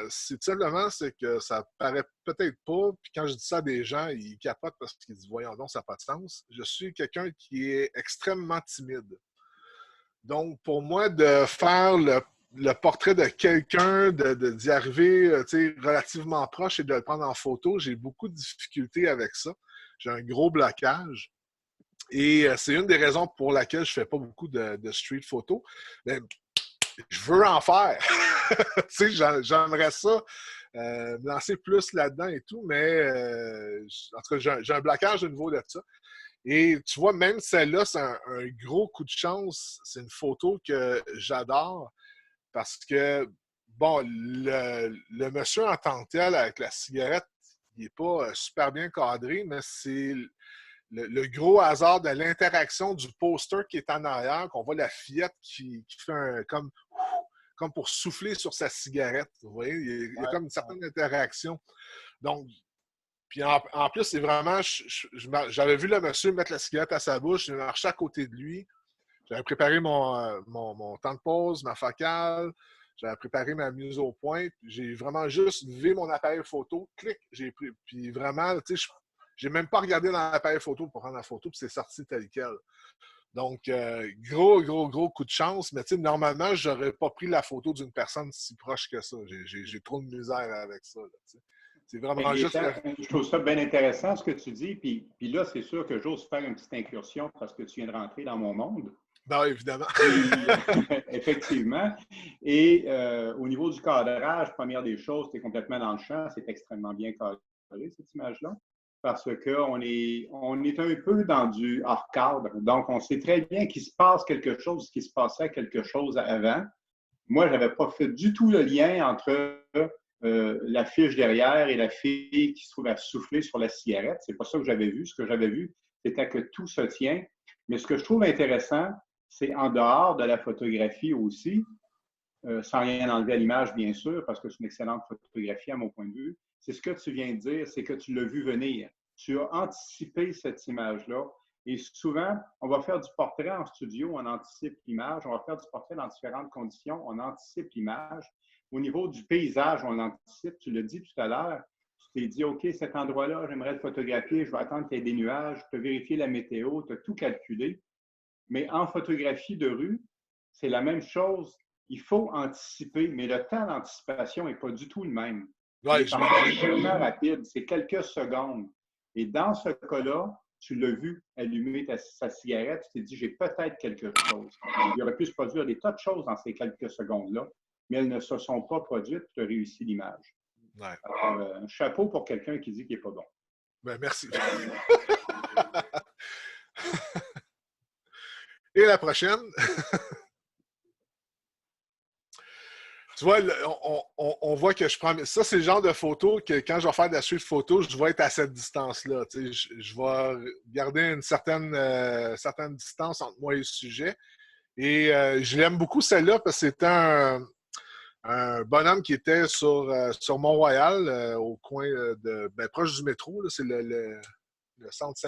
c'est tout simplement que ça paraît peut-être pas. Puis quand je dis ça à des gens, ils capotent parce qu'ils disent « Voyons donc, ça n'a pas de sens ». Je suis quelqu'un qui est extrêmement timide. Donc, pour moi, de faire le portrait de quelqu'un, d'y arriver relativement proche et de le prendre en photo, j'ai beaucoup de difficultés avec ça. J'ai un gros blocage. Et c'est une des raisons pour laquelle je ne fais pas beaucoup de street photo. Mais je veux en faire. Tu sais, j'aimerais ça me lancer plus là-dedans et tout, mais en tout cas, j'ai un blocage au niveau de ça. Et tu vois, même celle-là, c'est un gros coup de chance. C'est une photo que j'adore parce que, bon, le monsieur en tant que tel, avec la cigarette, il n'est pas super bien cadré, mais c'est le gros hasard de l'interaction du poster qui est en arrière, qu'on voit la fillette qui fait comme pour souffler sur sa cigarette. Vous voyez, il y a comme une certaine interaction. Donc, puis en plus, c'est vraiment, j'avais vu le monsieur mettre la cigarette à sa bouche, je marchais à côté de lui, j'avais préparé mon temps de pause, ma focale, j'avais préparé ma mise au point, j'ai vraiment juste levé mon appareil photo, clic, j'ai pris, puis vraiment, tu sais, j'ai même pas regardé dans l'appareil photo pour prendre la photo, puis c'est sorti tel quel. Donc, gros coup de chance, mais tu sais, normalement, j'aurais pas pris la photo d'une personne si proche que ça. J'ai trop de misère avec ça. Là, c'est vraiment juste... Je trouve ça bien intéressant ce que tu dis, puis là, c'est sûr que j'ose faire une petite incursion parce que tu viens de rentrer dans mon monde. Non, évidemment. Effectivement. Et au niveau du cadrage, première des choses, tu es complètement dans le champ, c'est extrêmement bien cadré, cette image-là, parce qu'on est un peu dans du hors-cadre. Donc, on sait très bien qu'il se passe quelque chose, qu'il se passait quelque chose avant. Moi, je n'avais pas fait du tout le lien entre la fiche derrière et la fille qui se trouve à souffler sur la cigarette. C'est pas ça que j'avais vu. Ce que j'avais vu, c'était que tout se tient. Mais ce que je trouve intéressant, c'est en dehors de la photographie aussi, sans rien enlever à l'image, bien sûr, parce que c'est une excellente photographie à mon point de vue, c'est ce que tu viens de dire, c'est que tu l'as vu venir. Tu as anticipé cette image-là. Et souvent, on va faire du portrait en studio, on anticipe l'image. On va faire du portrait dans différentes conditions, on anticipe l'image. Au niveau du paysage, on l'anticipe. Tu l'as dit tout à l'heure. Tu t'es dit, OK, cet endroit-là, j'aimerais le photographier, je vais attendre qu'il y ait des nuages, tu as vérifié la météo, tu as tout calculé. Mais en photographie de rue, c'est la même chose. Il faut anticiper, mais le temps d'anticipation n'est pas du tout le même. Ouais, c'est extrêmement rapide, c'est quelques secondes. Et dans ce cas-là, tu l'as vu allumer sa cigarette, tu t'es dit, j'ai peut-être quelque chose. Il aurait pu se produire des tas de choses dans ces quelques secondes-là, mais elles ne se sont pas produites, tu as réussi l'image. Ouais. Alors, un chapeau pour quelqu'un qui dit qu'il n'est pas bon. Ben, merci. Et la prochaine. Tu vois, on voit que je prends... Ça, c'est le genre de photo que quand je vais faire de la suite photo, je vais être à cette distance-là. Tu sais, je vais garder une certaine distance entre moi et le sujet. Et je l'aime beaucoup, celle-là, parce que c'était un bonhomme qui était sur Mont-Royal, au coin proche du métro. C'est le centre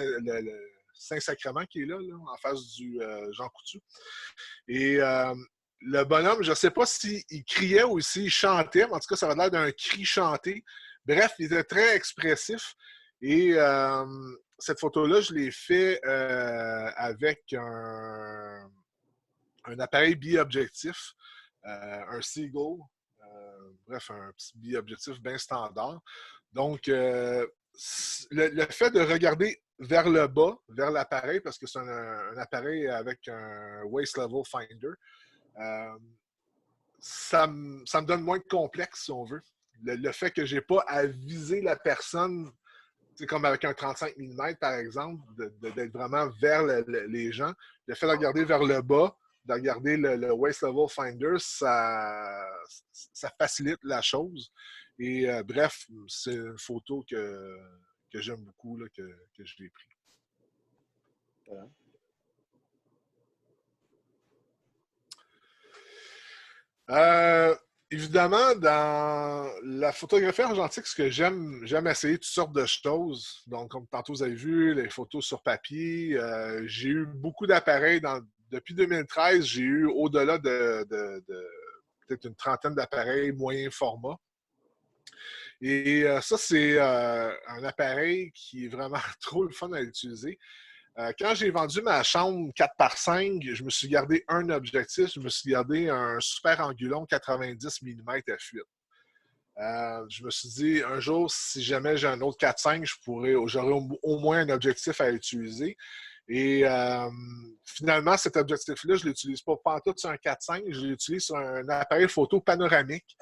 Saint-Sacrement qui est là, en face du Jean Coutu. Et le bonhomme, je ne sais pas s'il criait ou s'il chantait, mais en tout cas, ça avait l'air d'un cri chanté. Bref, il était très expressif. Et cette photo-là, je l'ai fait avec un appareil biobjectif, un Seagull, bref, un petit biobjectif bien standard. Donc, le fait de regarder vers le bas, vers l'appareil, parce que c'est un appareil avec un Waist Level Finder, ça me donne moins de complexe, si on veut. Le fait que je n'ai pas à viser la personne, comme avec un 35 mm, par exemple, d'être vraiment vers les gens. Le fait de regarder vers le bas, de regarder le Waist Level Finder, ça facilite la chose. Et bref, c'est une photo que j'aime beaucoup, là, que je l'ai prise. Voilà. Évidemment, dans la photographie argentique, ce que j'aime essayer toutes sortes de choses. Donc, comme tantôt vous avez vu, les photos sur papier. J'ai eu beaucoup d'appareils. Depuis 2013, j'ai eu au-delà de peut-être une trentaine d'appareils moyen format. Et ça, c'est un appareil qui est vraiment trop le fun à utiliser. Quand j'ai vendu ma chambre 4x5, je me suis gardé un objectif. Je me suis gardé un Super Angulon 90 mm f8. Je me suis dit, un jour, si jamais j'ai un autre 4x5, j'aurai au moins un objectif à utiliser. Et finalement, cet objectif-là, je ne l'utilise pas pantoute sur un 4.5, je l'utilise sur un appareil photo panoramique.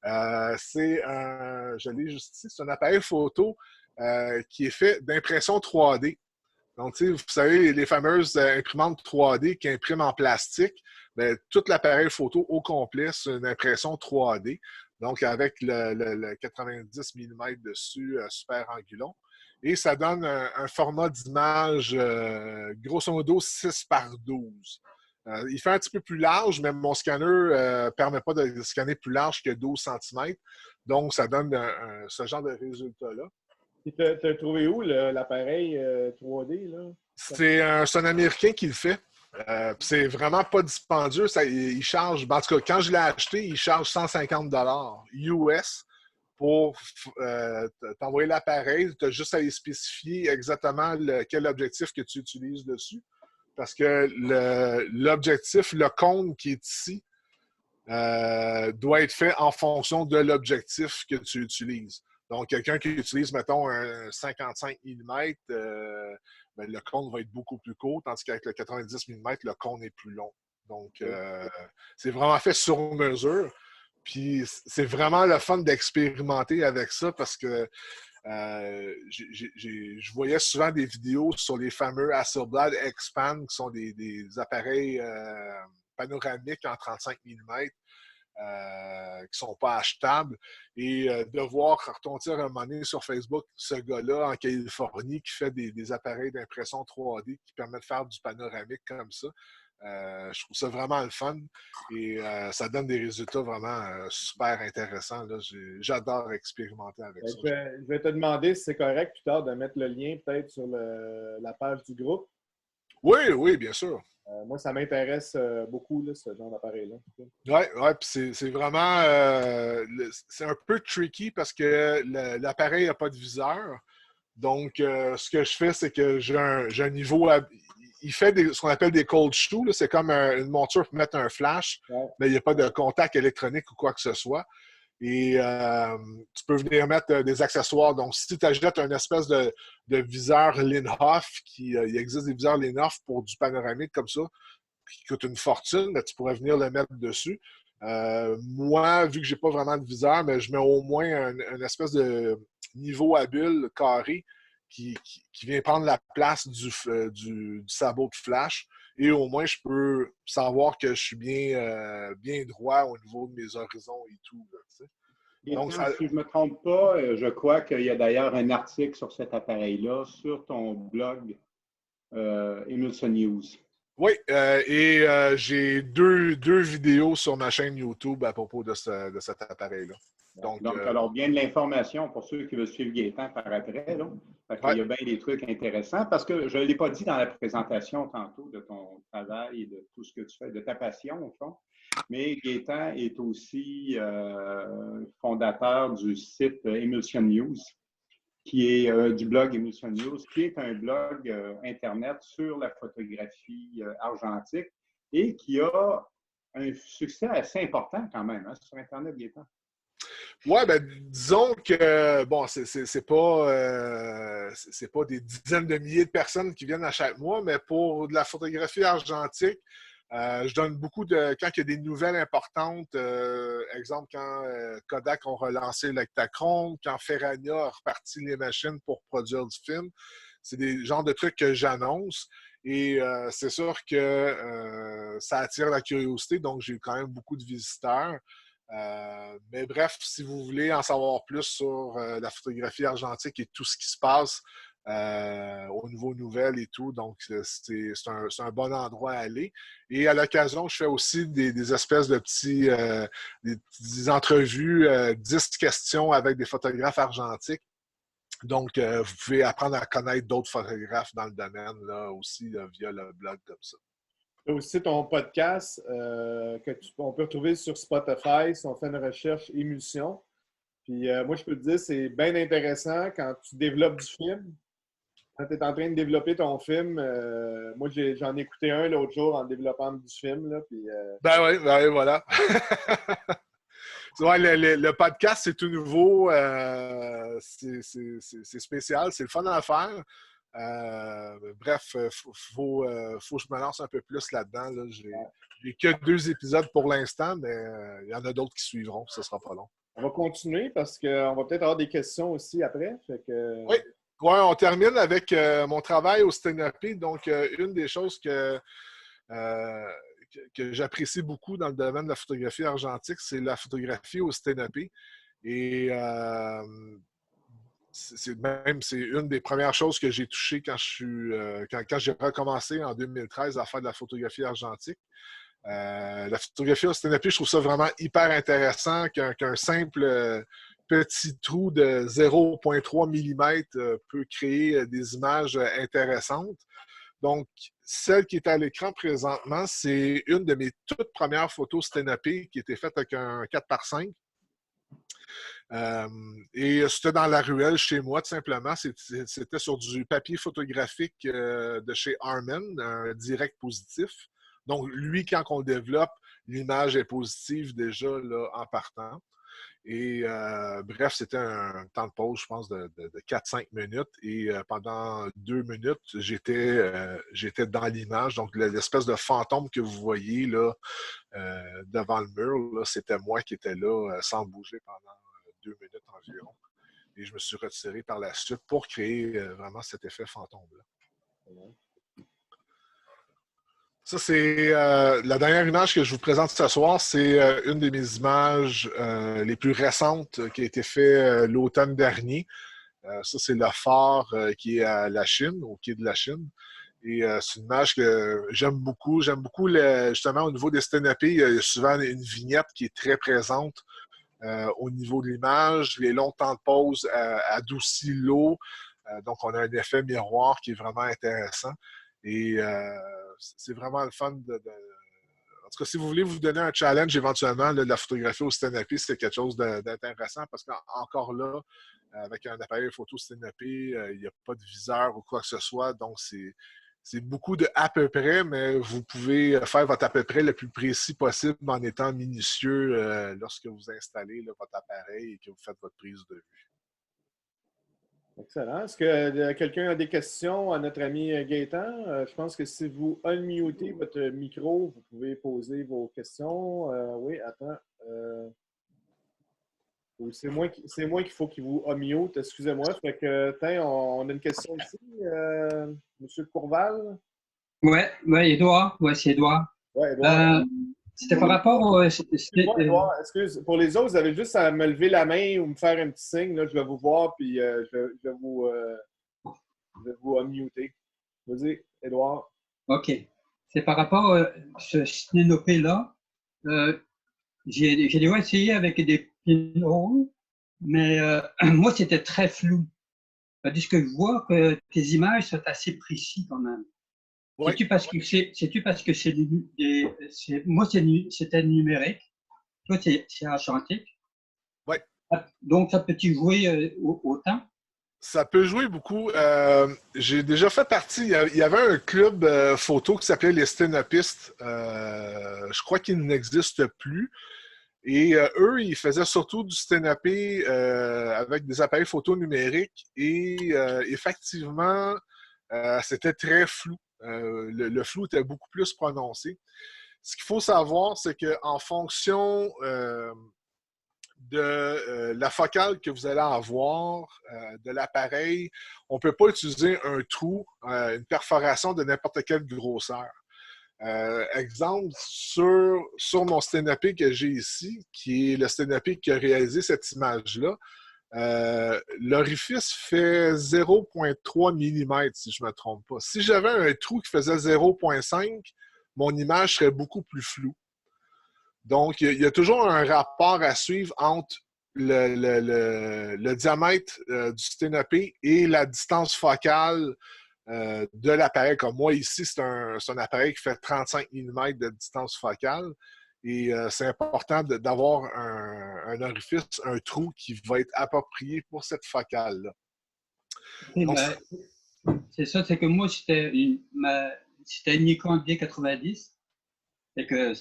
Je l'ai juste ici, c'est un appareil photo qui est fait d'impression 3D. Donc, vous savez, les fameuses imprimantes 3D qui impriment en plastique, bien, tout l'appareil photo au complet, c'est une impression 3D. Donc, avec le 90 mm dessus, super angulon. Et ça donne un format d'image, grosso modo, 6 par 12. Il fait un petit peu plus large, mais mon scanner ne permet pas de scanner plus large que 12 cm. Donc, ça donne ce genre de résultat-là. Tu as trouvé où l'appareil 3D, là? C'est un Américain qui le fait. C'est vraiment pas dispendieux. Il charge, en tout cas, quand je l'ai acheté, il charge 150 US pour t'envoyer l'appareil. Tu as juste à lui spécifier exactement quel objectif que tu utilises dessus. Parce que l'objectif, le cône qui est ici, doit être fait en fonction de l'objectif que tu utilises. Donc, quelqu'un qui utilise, mettons, un 55 mm, ben, le cône va être beaucoup plus court, tandis qu'avec le 90 mm, le cône est plus long. Donc, c'est vraiment fait sur mesure. Puis, c'est vraiment le fun d'expérimenter avec ça parce que je voyais souvent des vidéos sur les fameux Hasselblad Expand, qui sont des appareils panoramiques en 35 mm. Qui ne sont pas achetables. Et de voir retomber un moment donné sur Facebook ce gars-là en Californie qui fait des appareils d'impression 3D qui permettent de faire du panoramique comme ça. Je trouve ça vraiment le fun et ça donne des résultats vraiment super intéressants. Là. J'adore expérimenter avec ça. Je vais te demander si c'est correct plus tard de mettre le lien peut-être sur la page du groupe. Oui, oui, bien sûr. Moi, ça m'intéresse beaucoup, là, ce genre d'appareil-là. Oui, puis c'est vraiment... c'est un peu tricky parce que l'appareil n'a pas de viseur. Donc, ce que je fais, c'est que j'ai un niveau... Il fait ce qu'on appelle des cold shoes. C'est comme une monture pour mettre un flash, mais il n'y a pas de contact électronique ou quoi que ce soit. Et tu peux venir mettre des accessoires. Donc, si tu achètes une espèce de viseur Linhof, il existe des viseurs Linhof pour du panoramique comme ça, qui coûte une fortune, mais tu pourrais venir le mettre dessus. Moi, vu que je n'ai pas vraiment de viseur, mais je mets au moins une espèce de niveau à bulle carré qui vient prendre la place du sabot de flash. Et au moins, je peux savoir que je suis bien droit au niveau de mes horizons et tout. Là, donc, si je ne me trompe pas, je crois qu'il y a d'ailleurs un article sur cet appareil-là sur ton blog Emulsion News. Oui, et j'ai deux vidéos sur ma chaîne YouTube à propos de cet appareil-là. Donc, alors, bien de l'information pour ceux qui veulent suivre Gaétan par après. Là. Il y a bien des trucs intéressants parce que je ne l'ai pas dit dans la présentation tantôt de ton travail et de tout ce que tu fais, de ta passion au fond. Mais Gaétan est aussi fondateur du site Emulsion News, qui est du blog Emulsion News, qui est un blog Internet sur la photographie argentique et qui a un succès assez important quand même sur Internet, Gaétan. Oui, ben disons que, bon, c'est pas des dizaines de milliers de personnes qui viennent à chaque mois, mais pour de la photographie argentique, je donne beaucoup quand il y a des nouvelles importantes, exemple quand Kodak ont relancé l'Ektachrome, quand Ferrania a reparti les machines pour produire du film. C'est des genres de trucs que j'annonce et c'est sûr que ça attire la curiosité, donc j'ai quand même beaucoup de visiteurs. Mais bref, si vous voulez en savoir plus sur la photographie argentique et tout ce qui se passe au niveau nouvelles et tout, donc c'est un bon endroit à aller. Et à l'occasion, je fais aussi des espèces de des entrevues, 10 questions avec des photographes argentiques. Donc, vous pouvez apprendre à connaître d'autres photographes dans le domaine là, aussi via le blog comme ça. Tu as aussi ton podcast on peut retrouver sur Spotify si on fait une recherche émulsion. Puis moi, je peux te dire, c'est bien intéressant quand tu développes du film. Quand tu es en train de développer ton film, moi, j'en ai écouté un l'autre jour en développant du film. Là, puis, Ben oui, voilà. Ouais, le podcast, c'est tout nouveau. C'est spécial. C'est le fun à faire. Bref, faut que je me lance un peu plus là-dedans. Là. J'ai que 2 épisodes pour l'instant, mais il y en a d'autres qui suivront. Ce ne sera pas long. On va continuer parce qu'on va peut-être avoir des questions aussi après. Fait que... Oui. Ouais, on termine avec mon travail au Stenopé. Donc, une des choses que j'apprécie beaucoup dans le domaine de la photographie argentique, c'est la photographie au Stenopé. Et c'est une des premières choses que j'ai touchées quand j'ai recommencé en 2013 à faire de la photographie argentique. La photographie au Stenopé, je trouve ça vraiment hyper intéressant qu'un simple petit trou de 0,3 mm peut créer des images intéressantes. Donc, celle qui est à l'écran présentement, c'est une de mes toutes premières photos Stenopé qui était faite avec un 4x5. Et c'était dans la ruelle chez moi, tout simplement. C'était sur du papier photographique de chez Harman, un direct positif. Donc, lui, quand on le développe, l'image est positive déjà là, en partant. Et bref, c'était un temps de pause, je pense, de 4-5 minutes. Et pendant 2 minutes, j'étais dans l'image. Donc, l'espèce de fantôme que vous voyez là, devant le mur, c'était moi qui étais là sans bouger pendant 2 minutes environ. Et je me suis retiré par la suite pour créer vraiment cet effet fantôme-là. Ça, c'est la dernière image que je vous présente ce soir. C'est une de mes images les plus récentes qui a été faite l'automne dernier. Ça, c'est le phare qui est à la Chine, au quai de la Chine. Et c'est une image que j'aime beaucoup. J'aime beaucoup, justement, au niveau des Stenopé, il y a souvent une vignette qui est très présente au niveau de l'image. Les longs temps de pause adoucissent l'eau. Donc, on a un effet miroir qui est vraiment intéressant. Et c'est vraiment le fun En tout cas, si vous voulez vous donner un challenge éventuellement, là, de la photographie au Stenopé, c'est quelque chose d'intéressant parce qu'encore là, avec un appareil photo Stenopé, il n'y a pas de viseur ou quoi que ce soit. Donc, c'est beaucoup de à peu près, mais vous pouvez faire votre à peu près le plus précis possible en étant minutieux lorsque vous installez là, votre appareil et que vous faites votre prise de vue. Excellent. Est-ce que quelqu'un a des questions à notre ami Gaëtan? Je pense que si vous unmutez votre micro, vous pouvez poser vos questions. Oui, attends. C'est moi qu'il faut qu'il vous unmute. Excusez-moi. Fait que, on a une question ici. Monsieur Courval? Ouais, Édouard. Ouais, c'est Édouard. Oui, Édouard. C'était par rapport au. Excuse-moi, Édouard. Excuse. Pour les autres, vous avez juste à me lever la main ou me faire un petit signe. Là, je vais vous voir, puis je vais vous unmuter. Vas-y, Édouard. OK. C'est par rapport à ce Stenopé-là. J'ai déjà essayé avec des pinholes, mais moi, c'était très flou. Tandis que je vois que tes images sont assez précises quand même. Oui. Sais-tu parce que moi, c'était numérique. Toi, c'est argentique. Oui. Donc, ça peut-tu jouer autant? Ça peut jouer beaucoup. J'ai déjà fait partie. Il y avait un club photo qui s'appelait les Stenopistes. Je crois qu'il n'existe plus. Et eux, ils faisaient surtout du Stenopé avec des appareils photo numériques. Et effectivement, c'était très flou. Le flou était beaucoup plus prononcé. Ce qu'il faut savoir, c'est qu'en fonction de la focale que vous allez avoir de l'appareil, on ne peut pas utiliser un trou, une perforation de n'importe quelle grosseur. Exemple, sur mon Stenopé que j'ai ici, qui est le Stenopé qui a réalisé cette image-là, l'orifice fait 0,3 mm, si je ne me trompe pas. Si j'avais un trou qui faisait 0,5, mon image serait beaucoup plus floue. Donc, il y a toujours un rapport à suivre entre le diamètre du Stenopé et la distance focale de l'appareil. Comme moi, ici, c'est un appareil qui fait 35 mm de distance focale. Et c'est important d'avoir un orifice, un trou qui va être approprié pour cette focale-là. Donc, c'est ça, c'est que moi, c'était une Nikon D90. C'est que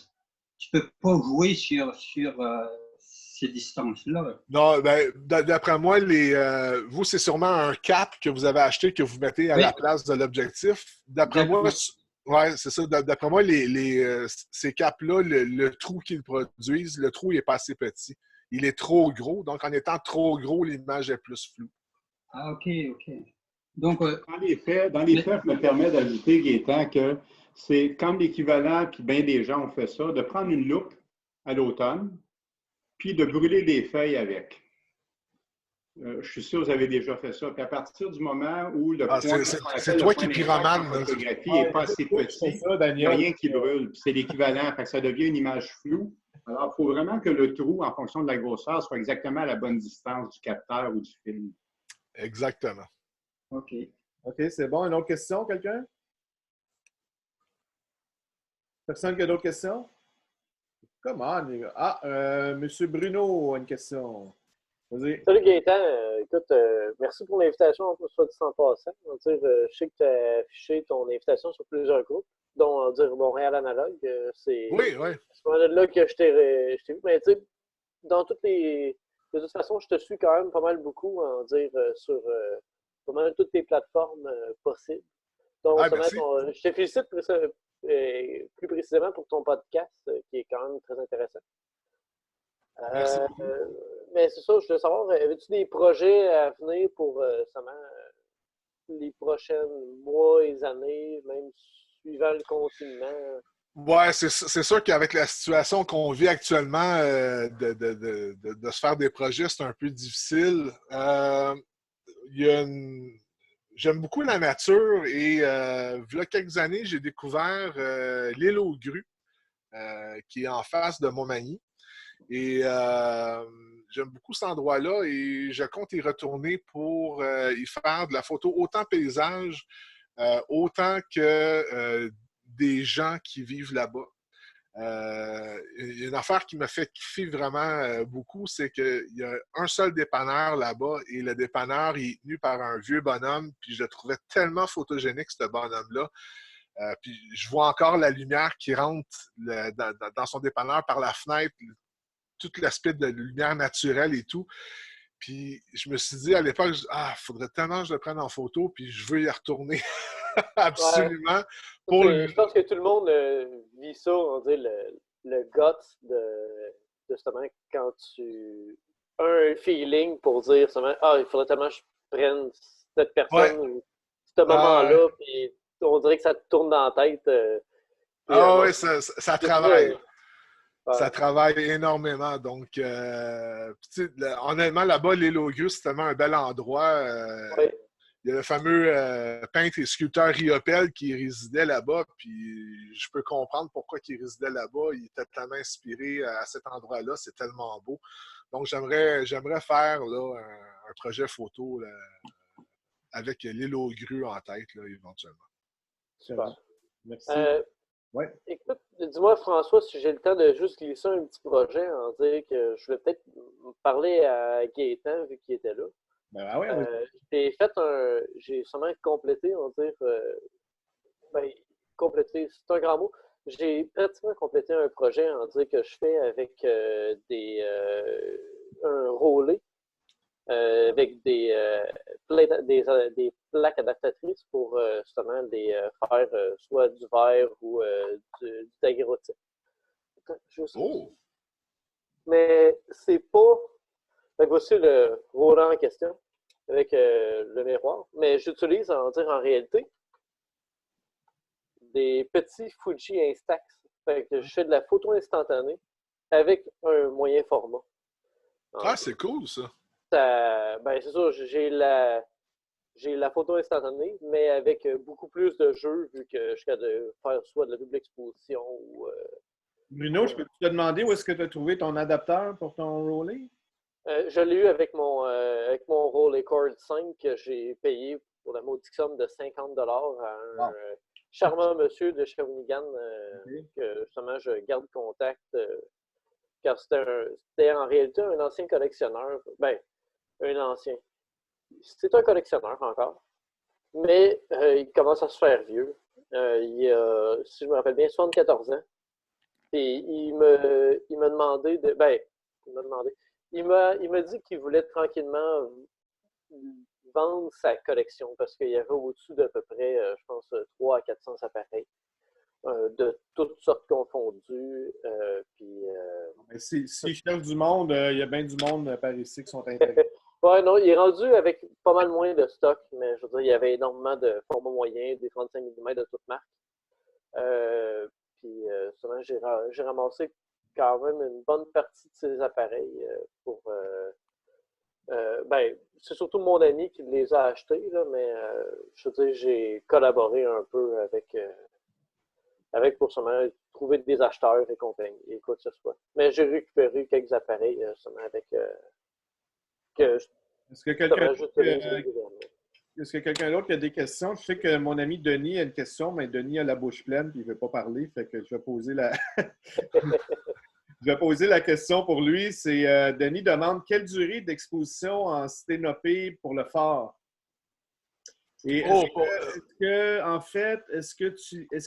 tu peux pas jouer sur ces distances-là. Non, ben, d'après moi, vous, c'est sûrement un cap que vous avez acheté que vous mettez à Oui, la place de l'objectif. D'après moi, exactement. ouais, c'est ça. D'après moi, ces caps-là, le trou qu'ils produisent, le trou n'est pas assez petit. Il est trop gros. Donc, en étant trop gros, l'image est plus floue. Ah, OK, OK. Donc, Dans les faits, je me permets d'ajouter, Gaétan, que c'est comme l'équivalent, puis bien des gens ont fait ça, de prendre une loupe à l'automne, puis de brûler des feuilles avec. Je suis sûr que vous avez déjà fait ça. Puis à partir du moment où le Ah, point, c'est qu'on c'est appelle le toi point qui d'impact en pyromane, là. photographie n'est Ouais, pas assez toi, tu fais petit, ça, il n'y a Daniel. rien qui brûle. Puis c'est l'équivalent. Fait que ça devient une image floue. Alors, il faut vraiment que le trou, en fonction de la grosseur, soit exactement à la bonne distance du capteur ou du film. Exactement. OK. OK, c'est bon. Une autre question, quelqu'un? Personne qui a d'autres questions? Come on, les gars. Ah, M. Bruno a une question. Vas-y. Salut Gaëtan, écoute, merci pour l'invitation, en soit dit en passant. On va dire, je sais que tu as affiché ton invitation sur plusieurs groupes, dont on va dire Montréal Analogue. C'est Oui, oui. à ce moment-là que je t'ai vu. Mais tu sais, dans toutes les. De toute façon, je te suis quand même pas mal beaucoup, on va dire, sur pas mal toutes tes plateformes possibles. Donc, Ah, merci. je te félicite plus précisément pour ton podcast, qui est quand même très intéressant. Merci beaucoup. Mais c'est ça, je voulais savoir, avais-tu des projets à venir pour les prochains mois et années, même suivant le confinement? Ouais, c'est sûr qu'avec la situation qu'on vit actuellement, de se faire des projets, c'est un peu difficile. Il y a J'aime beaucoup la nature et il y a quelques années, j'ai découvert l'île aux grues, qui est en face de Montmagny. Et j'aime beaucoup cet endroit-là et je compte y retourner pour y faire de la photo autant paysage, autant que des gens qui vivent là-bas. Une affaire qui me fait kiffer vraiment beaucoup, c'est qu'il y a un seul dépanneur là-bas et le dépanneur est tenu par un vieux bonhomme, puis je le trouvais tellement photogénique, ce bonhomme-là. Puis je vois encore la lumière qui rentre dans son dépanneur par la fenêtre, tout l'aspect de lumière naturelle et tout. Puis je me suis dit à l'époque, il faudrait tellement que je le prenne en photo, puis je veux y retourner Ouais, absolument. Pour je pense que tout le monde vit ça, on dit, le gut de justement quand tu as un feeling pour dire seulement, il faudrait tellement que je prenne cette Ouais. personne ou ce moment-là, puis on dirait que ça te tourne dans la tête. Oui, ça travaille. Ouais. Ça travaille énormément. Donc, honnêtement, là-bas, l'île aux Grues, c'est tellement un bel endroit. Ouais. Il y a le fameux peintre et sculpteur Riopelle qui résidait là-bas, puis je peux comprendre pourquoi il résidait là-bas. Il était tellement inspiré à cet endroit-là, c'est tellement beau. Donc, j'aimerais faire là, un projet photo là, avec l'île aux Grues en tête, là, éventuellement. Super. Merci. Ouais. Écoute, dis-moi, François, si j'ai le temps de juste glisser un petit projet, en dire que je vais peut-être parler à Gaétan, vu qu'il était là. Ben ouais, J'ai sûrement complété, on va dire, complété, c'est un grand mot. J'ai pratiquement complété un projet, on dire, que je fais avec un rollé, avec des plaques adaptatrices pour justement faire soit du verre ou du daguerreotype. Oh! Mais c'est pas. Fait que voici le roulant en question avec le miroir. Mais j'utilise, en réalité, des petits Fuji Instax. Fait que je fais de la photo instantanée avec un moyen format. Ah, c'est cool, ça. C'est ça, j'ai la photo instantanée, mais avec beaucoup plus de jeux, vu que je suis capable de faire soit de la double exposition ou. Bruno, je peux te demander où est-ce que tu as trouvé ton adapteur pour ton Rolling? Je l'ai eu avec mon Rolleicord 5 que j'ai payé pour la maudique somme de 50$ à un charmant monsieur de Shawinigan que justement je garde contact car c'était en réalité un ancien collectionneur. Ben, un ancien. C'est un collectionneur encore, mais il commence à se faire vieux. Il a, si je me rappelle bien, 74 ans. Et il m'a demandé de. Ben, Il m'a demandé. Il m'a dit qu'il voulait tranquillement vendre sa collection parce qu'il y avait au-dessus d'à peu près, je pense, 300 à 400 appareils de toutes sortes confondues. S'il cherche du monde, il y a bien du monde par ici qui sont intéressés. Ouais, non, il est rendu avec pas mal moins de stock, mais je veux dire, il y avait énormément de formats moyens, des 35 mm de toutes marques. Souvent, j'ai ramassé quand même une bonne partie de ces appareils pour. C'est surtout mon ami qui les a achetés, là, mais je veux dire, j'ai collaboré un peu avec pour seulement trouver des acheteurs et compagnie, et quoi que ce soit. Mais j'ai récupéré quelques appareils seulement avec que Est-ce que quelqu'un d'autre qui a des questions? Je sais que mon ami Denis a une question, mais Denis a la bouche pleine et il ne veut pas parler. Fait que je vais poser la je vais poser la question pour lui. C'est Denis demande quelle durée d'exposition en sténopée pour le phare? Et est-ce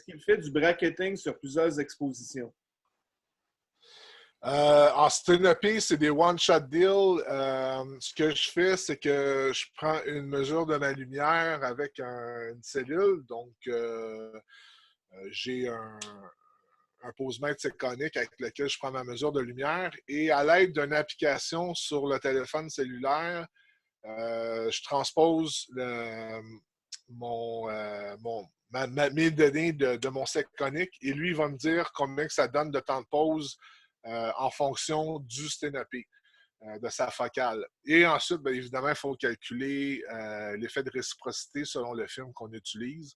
qu'il fait du bracketing sur plusieurs expositions? En sténopée, c'est des one-shot deals. Ce que je fais, c'est que je prends une mesure de ma lumière avec une cellule. Donc, j'ai un posemètre iconique avec lequel je prends ma mesure de lumière. Et à l'aide d'une application sur le téléphone cellulaire, je transpose mes données de mon iconique et lui, il va me dire combien que ça donne de temps de pause en fonction du sténopée, de sa focale. Et ensuite, bien évidemment, il faut calculer l'effet de réciprocité selon le film qu'on utilise.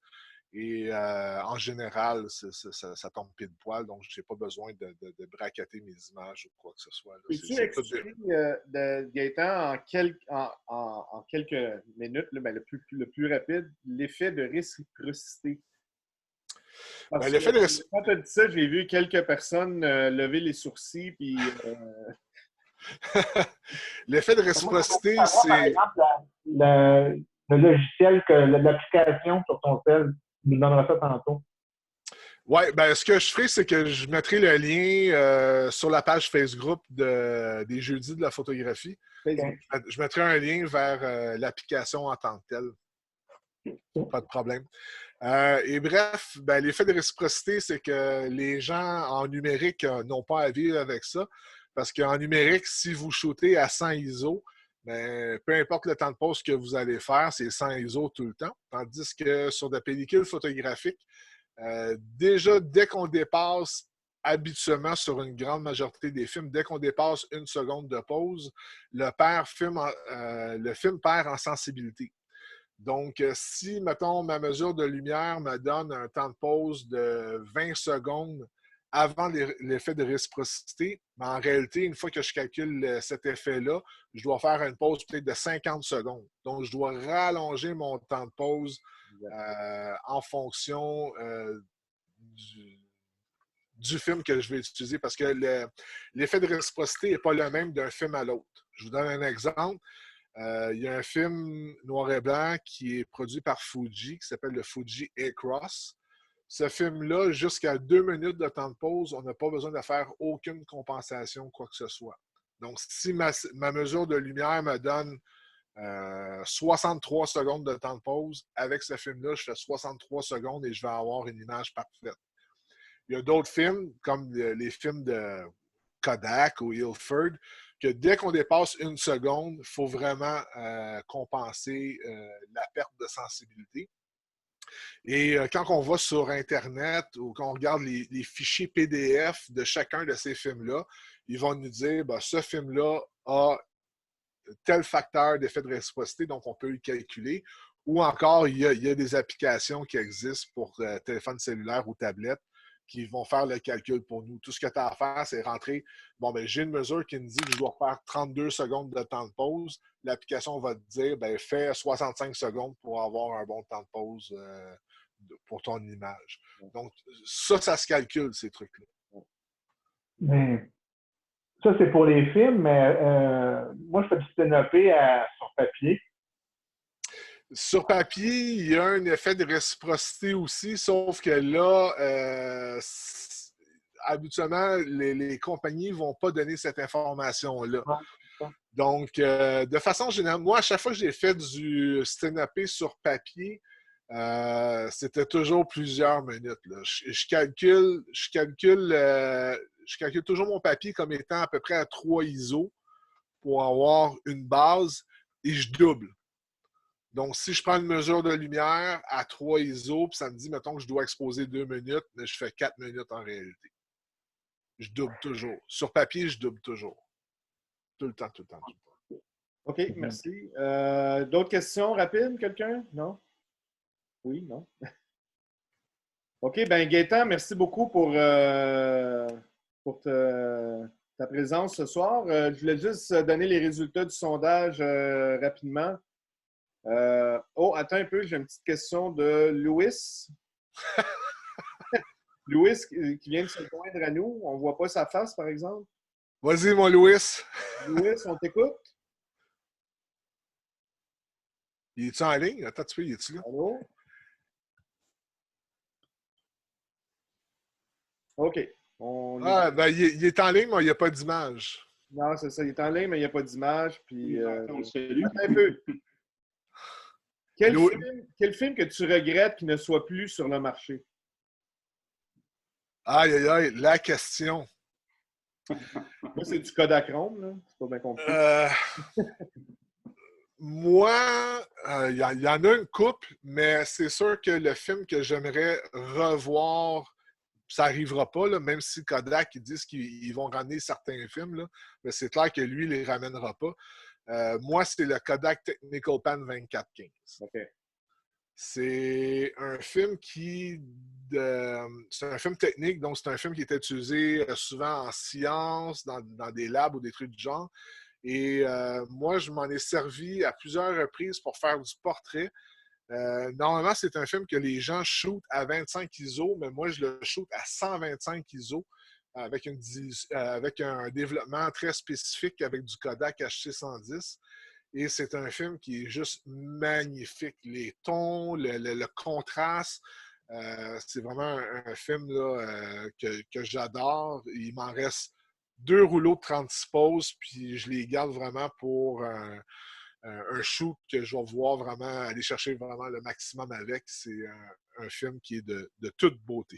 Et en général, ça tombe pile poil, donc je n'ai pas besoin de bracketer mes images ou quoi que ce soit. Peux-tu expliquer, Gaëtan, en quelques minutes, là, le plus rapide, l'effet de réciprocité? Parce que quand tu as dit ça, j'ai vu quelques personnes lever les sourcils. Puis, l'effet de réciprocité, c'est. Par exemple, le logiciel, l'application sur ton cell, tu nous donneras ça tantôt. Oui, ben ce que je ferai, c'est que je mettrai le lien sur la page Facebook des Jeudis de la photographie. Okay. Je mettrai un lien vers l'application en tant que telle. Pas de problème. Et bref, ben, l'effet de réciprocité, c'est que les gens en numérique n'ont pas à vivre avec ça. Parce qu'en numérique, si vous shootez à 100 ISO, ben, peu importe le temps de pause que vous allez faire, c'est 100 ISO tout le temps. Tandis que sur des pellicules photographiques, déjà, dès qu'on dépasse, habituellement sur une grande majorité des films, dès qu'on dépasse 1 seconde de pause, le film perd en sensibilité. Donc, si, mettons, ma mesure de lumière me donne un temps de pause de 20 secondes avant l'effet de réciprocité, mais en réalité, une fois que je calcule cet effet-là, je dois faire une pause peut-être de 50 secondes. Donc, je dois rallonger mon temps de pause en fonction du film que je vais utiliser parce que l'effet de réciprocité n'est pas le même d'un film à l'autre. Je vous donne un exemple. Il y a un film noir et blanc qui est produit par Fuji, qui s'appelle le Fuji A-Cross. Ce film-là, jusqu'à 2 minutes de temps de pause, on n'a pas besoin de faire aucune compensation, quoi que ce soit. Donc, si ma mesure de lumière me donne 63 secondes de temps de pause, avec ce film-là, je fais 63 secondes et je vais avoir une image parfaite. Il y a d'autres films, comme les films de Kodak ou Ilford, que dès qu'on dépasse 1 seconde, il faut vraiment compenser la perte de sensibilité. Et quand on va sur Internet ou qu'on regarde les fichiers PDF de chacun de ces films-là, ils vont nous dire ben, ce film-là a tel facteur d'effet de réciprocité, donc on peut le calculer. Ou encore, il y a des applications qui existent pour téléphone cellulaire ou tablette qui vont faire le calcul pour nous. Tout ce que tu as à faire, c'est rentrer. Bon, ben j'ai une mesure qui me dit que je dois faire 32 secondes de temps de pause. L'application va te dire, ben fais 65 secondes pour avoir un bon temps de pause pour ton image. Donc, ça se calcule, ces trucs-là. Mais ça, c'est pour les films, mais moi, je fais du sténopée sur papier. Sur papier, il y a un effet de réciprocité aussi, sauf que là, habituellement, les compagnies ne vont pas donner cette information-là. Ouais. Donc, de façon générale, moi, à chaque fois que j'ai fait du stand-upé sur papier, c'était toujours plusieurs minutes. Là. Je calcule toujours mon papier comme étant à peu près à 3 ISO pour avoir une base et je double. Donc, si je prends une mesure de lumière à 3 ISO, puis ça me dit, mettons, que je dois exposer 2 minutes, mais je fais 4 minutes en réalité. Je double toujours. Sur papier, je double toujours. Tout le temps, tout le temps, tout le temps. OK, merci. D'autres questions rapides, quelqu'un? Non? Oui, non? OK, bien, Gaétan, merci beaucoup pour ta présence ce soir. Je voulais juste donner les résultats du sondage rapidement. Attends un peu, j'ai une petite question de Louis. Louis qui vient de se joindre à nous. On ne voit pas sa face, par exemple. Vas-y, mon Louis. Louis, on t'écoute? Il est-tu en ligne? Attends, tu peux, il est-tu là? Allô? OK. Il est en ligne, mais il n'y a pas d'image. Non, c'est ça. Il est en ligne, mais il n'y a pas d'image. Puis, On salue. attends un peu. Quel film que tu regrettes qu'il ne soit plus sur le marché? Aïe, aïe, aïe, la question. Moi, c'est du Kodachrome, là. C'est pas bien compris. Moi, il y en a une couple, mais c'est sûr que le film que j'aimerais revoir, ça n'arrivera pas, là, même si Kodak ils disent qu'ils vont ramener certains films, là, mais c'est clair que lui, il ne les ramènera pas. Moi, c'est le Kodak Technical-Pan 2415. OK. C'est un film c'est un film technique, donc c'est un film qui était utilisé souvent en sciences, dans des labs ou des trucs du genre. Et moi, je m'en ai servi à plusieurs reprises pour faire du portrait. Normalement, c'est un film que les gens shootent à 25 ISO, mais moi, je le shoot à 125 ISO avec un développement très spécifique avec du Kodak H610. Et c'est un film qui est juste magnifique. Les tons, le contraste, c'est vraiment un film là, que j'adore. Il m'en reste 2 rouleaux de 36 poses, puis je les garde vraiment pour un shoot que je vais voir vraiment, aller chercher vraiment le maximum avec. C'est un film qui est de toute beauté.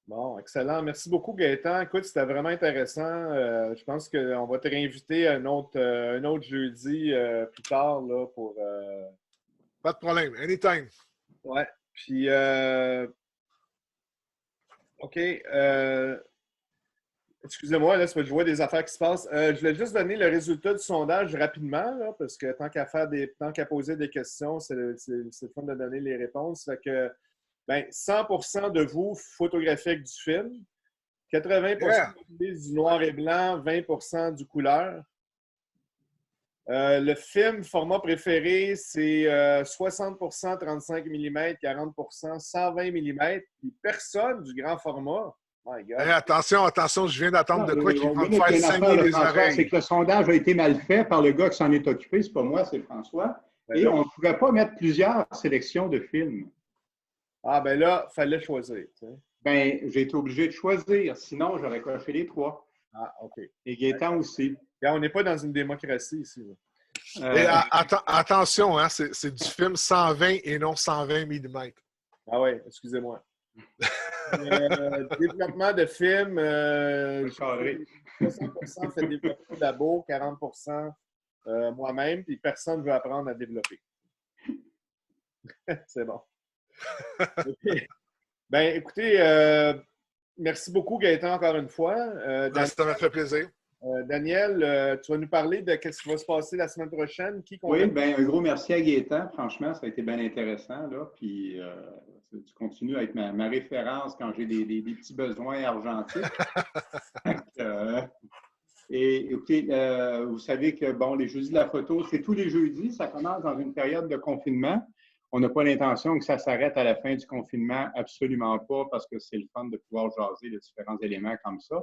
Bon, excellent. Merci beaucoup, Gaétan. Écoute, c'était vraiment intéressant. Je pense qu'on va te réinviter un autre jeudi plus tard là, pour. Pas de problème. Anytime. Ouais. Puis, OK. Excusez-moi, là, c'est parce que je vois des affaires qui se passent. Je voulais juste donner le résultat du sondage rapidement, là, parce que tant qu'à poser des questions, c'est le fun de donner les réponses. Fait que, 100% de vous photographiez avec du film, 80% utilisent du noir et blanc, 20% du couleur. Le film, format préféré, c'est 60% 35 mm, 40% 120 mm, puis personne du grand format. My God. Hey, attention, je viens d'attendre de quoi qui va me faire saigner les oreilles. C'est que le sondage a été mal fait par le gars qui s'en est occupé, c'est pas moi, c'est François. Et on ne pouvait pas mettre plusieurs sélections de films. Ah, ben là, il fallait choisir. Tu sais. J'ai été obligé de choisir, sinon j'aurais coché les 3. Ah, OK. Et Gaétan aussi. On n'est pas dans une démocratie ici. Et attention, hein, c'est du film 120 et non 120 mm. Ah oui, excusez-moi. Développement de film, 60% fait développer au labo, 40% moi-même, puis personne ne veut apprendre à développer. C'est bon. Okay. Ben, écoutez, merci beaucoup, Gaétan, encore une fois. Ça m'a fait plaisir. Daniel, tu vas nous parler de ce qui va se passer la semaine prochaine. Oui, un gros merci à Gaétan. Franchement, ça a été bien intéressant. Là. Puis, tu continues à être ma référence quand j'ai des petits besoins argentiques. Et écoutez, vous savez que les jeudis de la photo, c'est tous les jeudis. Ça commence dans une période de confinement. On n'a pas l'intention que ça s'arrête à la fin du confinement, absolument pas, parce que c'est le fun de pouvoir jaser de différents éléments comme ça.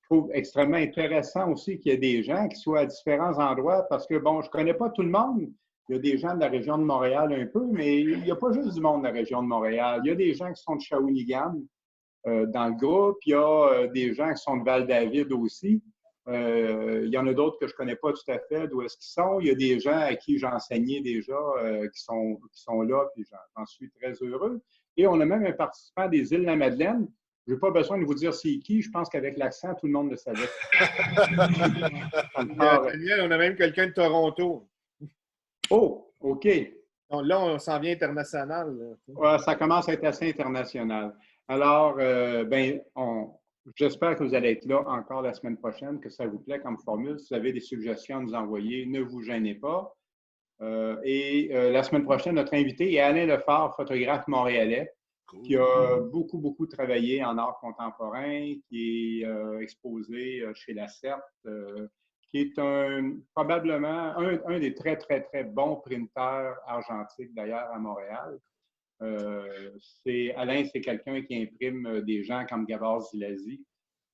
Je trouve extrêmement intéressant aussi qu'il y ait des gens qui soient à différents endroits, parce que, je ne connais pas tout le monde. Il y a des gens de la région de Montréal un peu, mais il n'y a pas juste du monde de la région de Montréal. Il y a des gens qui sont de Shawinigan. dans le groupe. Il y a des gens qui sont de Val-David aussi. Il y en a d'autres que je ne connais pas tout à fait d'où est-ce qu'ils sont. Il y a des gens à qui j'ai enseigné déjà qui sont là, puis j'en suis très heureux. Et on a même un participant des îles de la Madeleine. Je n'ai pas besoin de vous dire c'est qui. Je pense qu'avec l'accent, tout le monde le savait. Daniel, on a même quelqu'un de Toronto. Oh, OK. Donc, là, on s'en vient international. Ouais, ça commence à être assez international. Alors, j'espère que vous allez être là encore la semaine prochaine, que ça vous plaît comme formule. Si vous avez des suggestions à nous envoyer, ne vous gênez pas. La semaine prochaine, notre invité est Alain Lefort, photographe montréalais, qui a beaucoup, beaucoup travaillé en art contemporain, qui est exposé chez la CERT, qui est probablement un des très, très, très bons printeurs argentiques, d'ailleurs, à Montréal. Alain, c'est quelqu'un qui imprime des gens comme Gabor Szilasi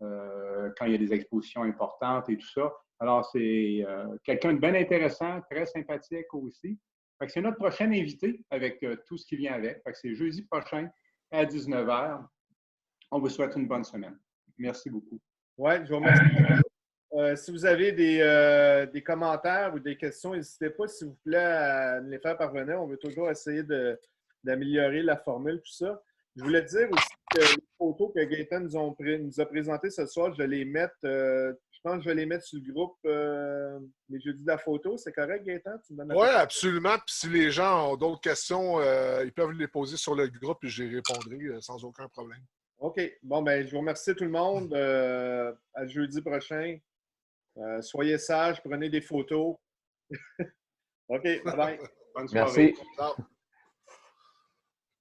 quand il y a des expositions importantes et tout ça. Alors, c'est quelqu'un de bien intéressant, très sympathique aussi. C'est notre prochain invité avec tout ce qui vient avec. C'est jeudi prochain à 19h. On vous souhaite une bonne semaine. Merci beaucoup. Oui, je vous remercie. Si vous avez des commentaires ou des questions, n'hésitez pas, s'il vous plaît, à nous les faire parvenir. On veut toujours essayer d'améliorer la formule, tout ça. Je voulais dire aussi que les photos que Gaëtan nous a présentées ce soir, je vais les mettre, je pense que je vais les mettre sur le groupe les jeudis de la photo. C'est correct, Gaëtan? Oui, absolument. Puis si les gens ont d'autres questions, ils peuvent les poser sur le groupe et j'y répondrai sans aucun problème. OK. Bon, ben, je vous remercie tout le monde. À jeudi prochain. Soyez sages, prenez des photos. OK, bye bye. Bonne soirée. Merci. Ciao.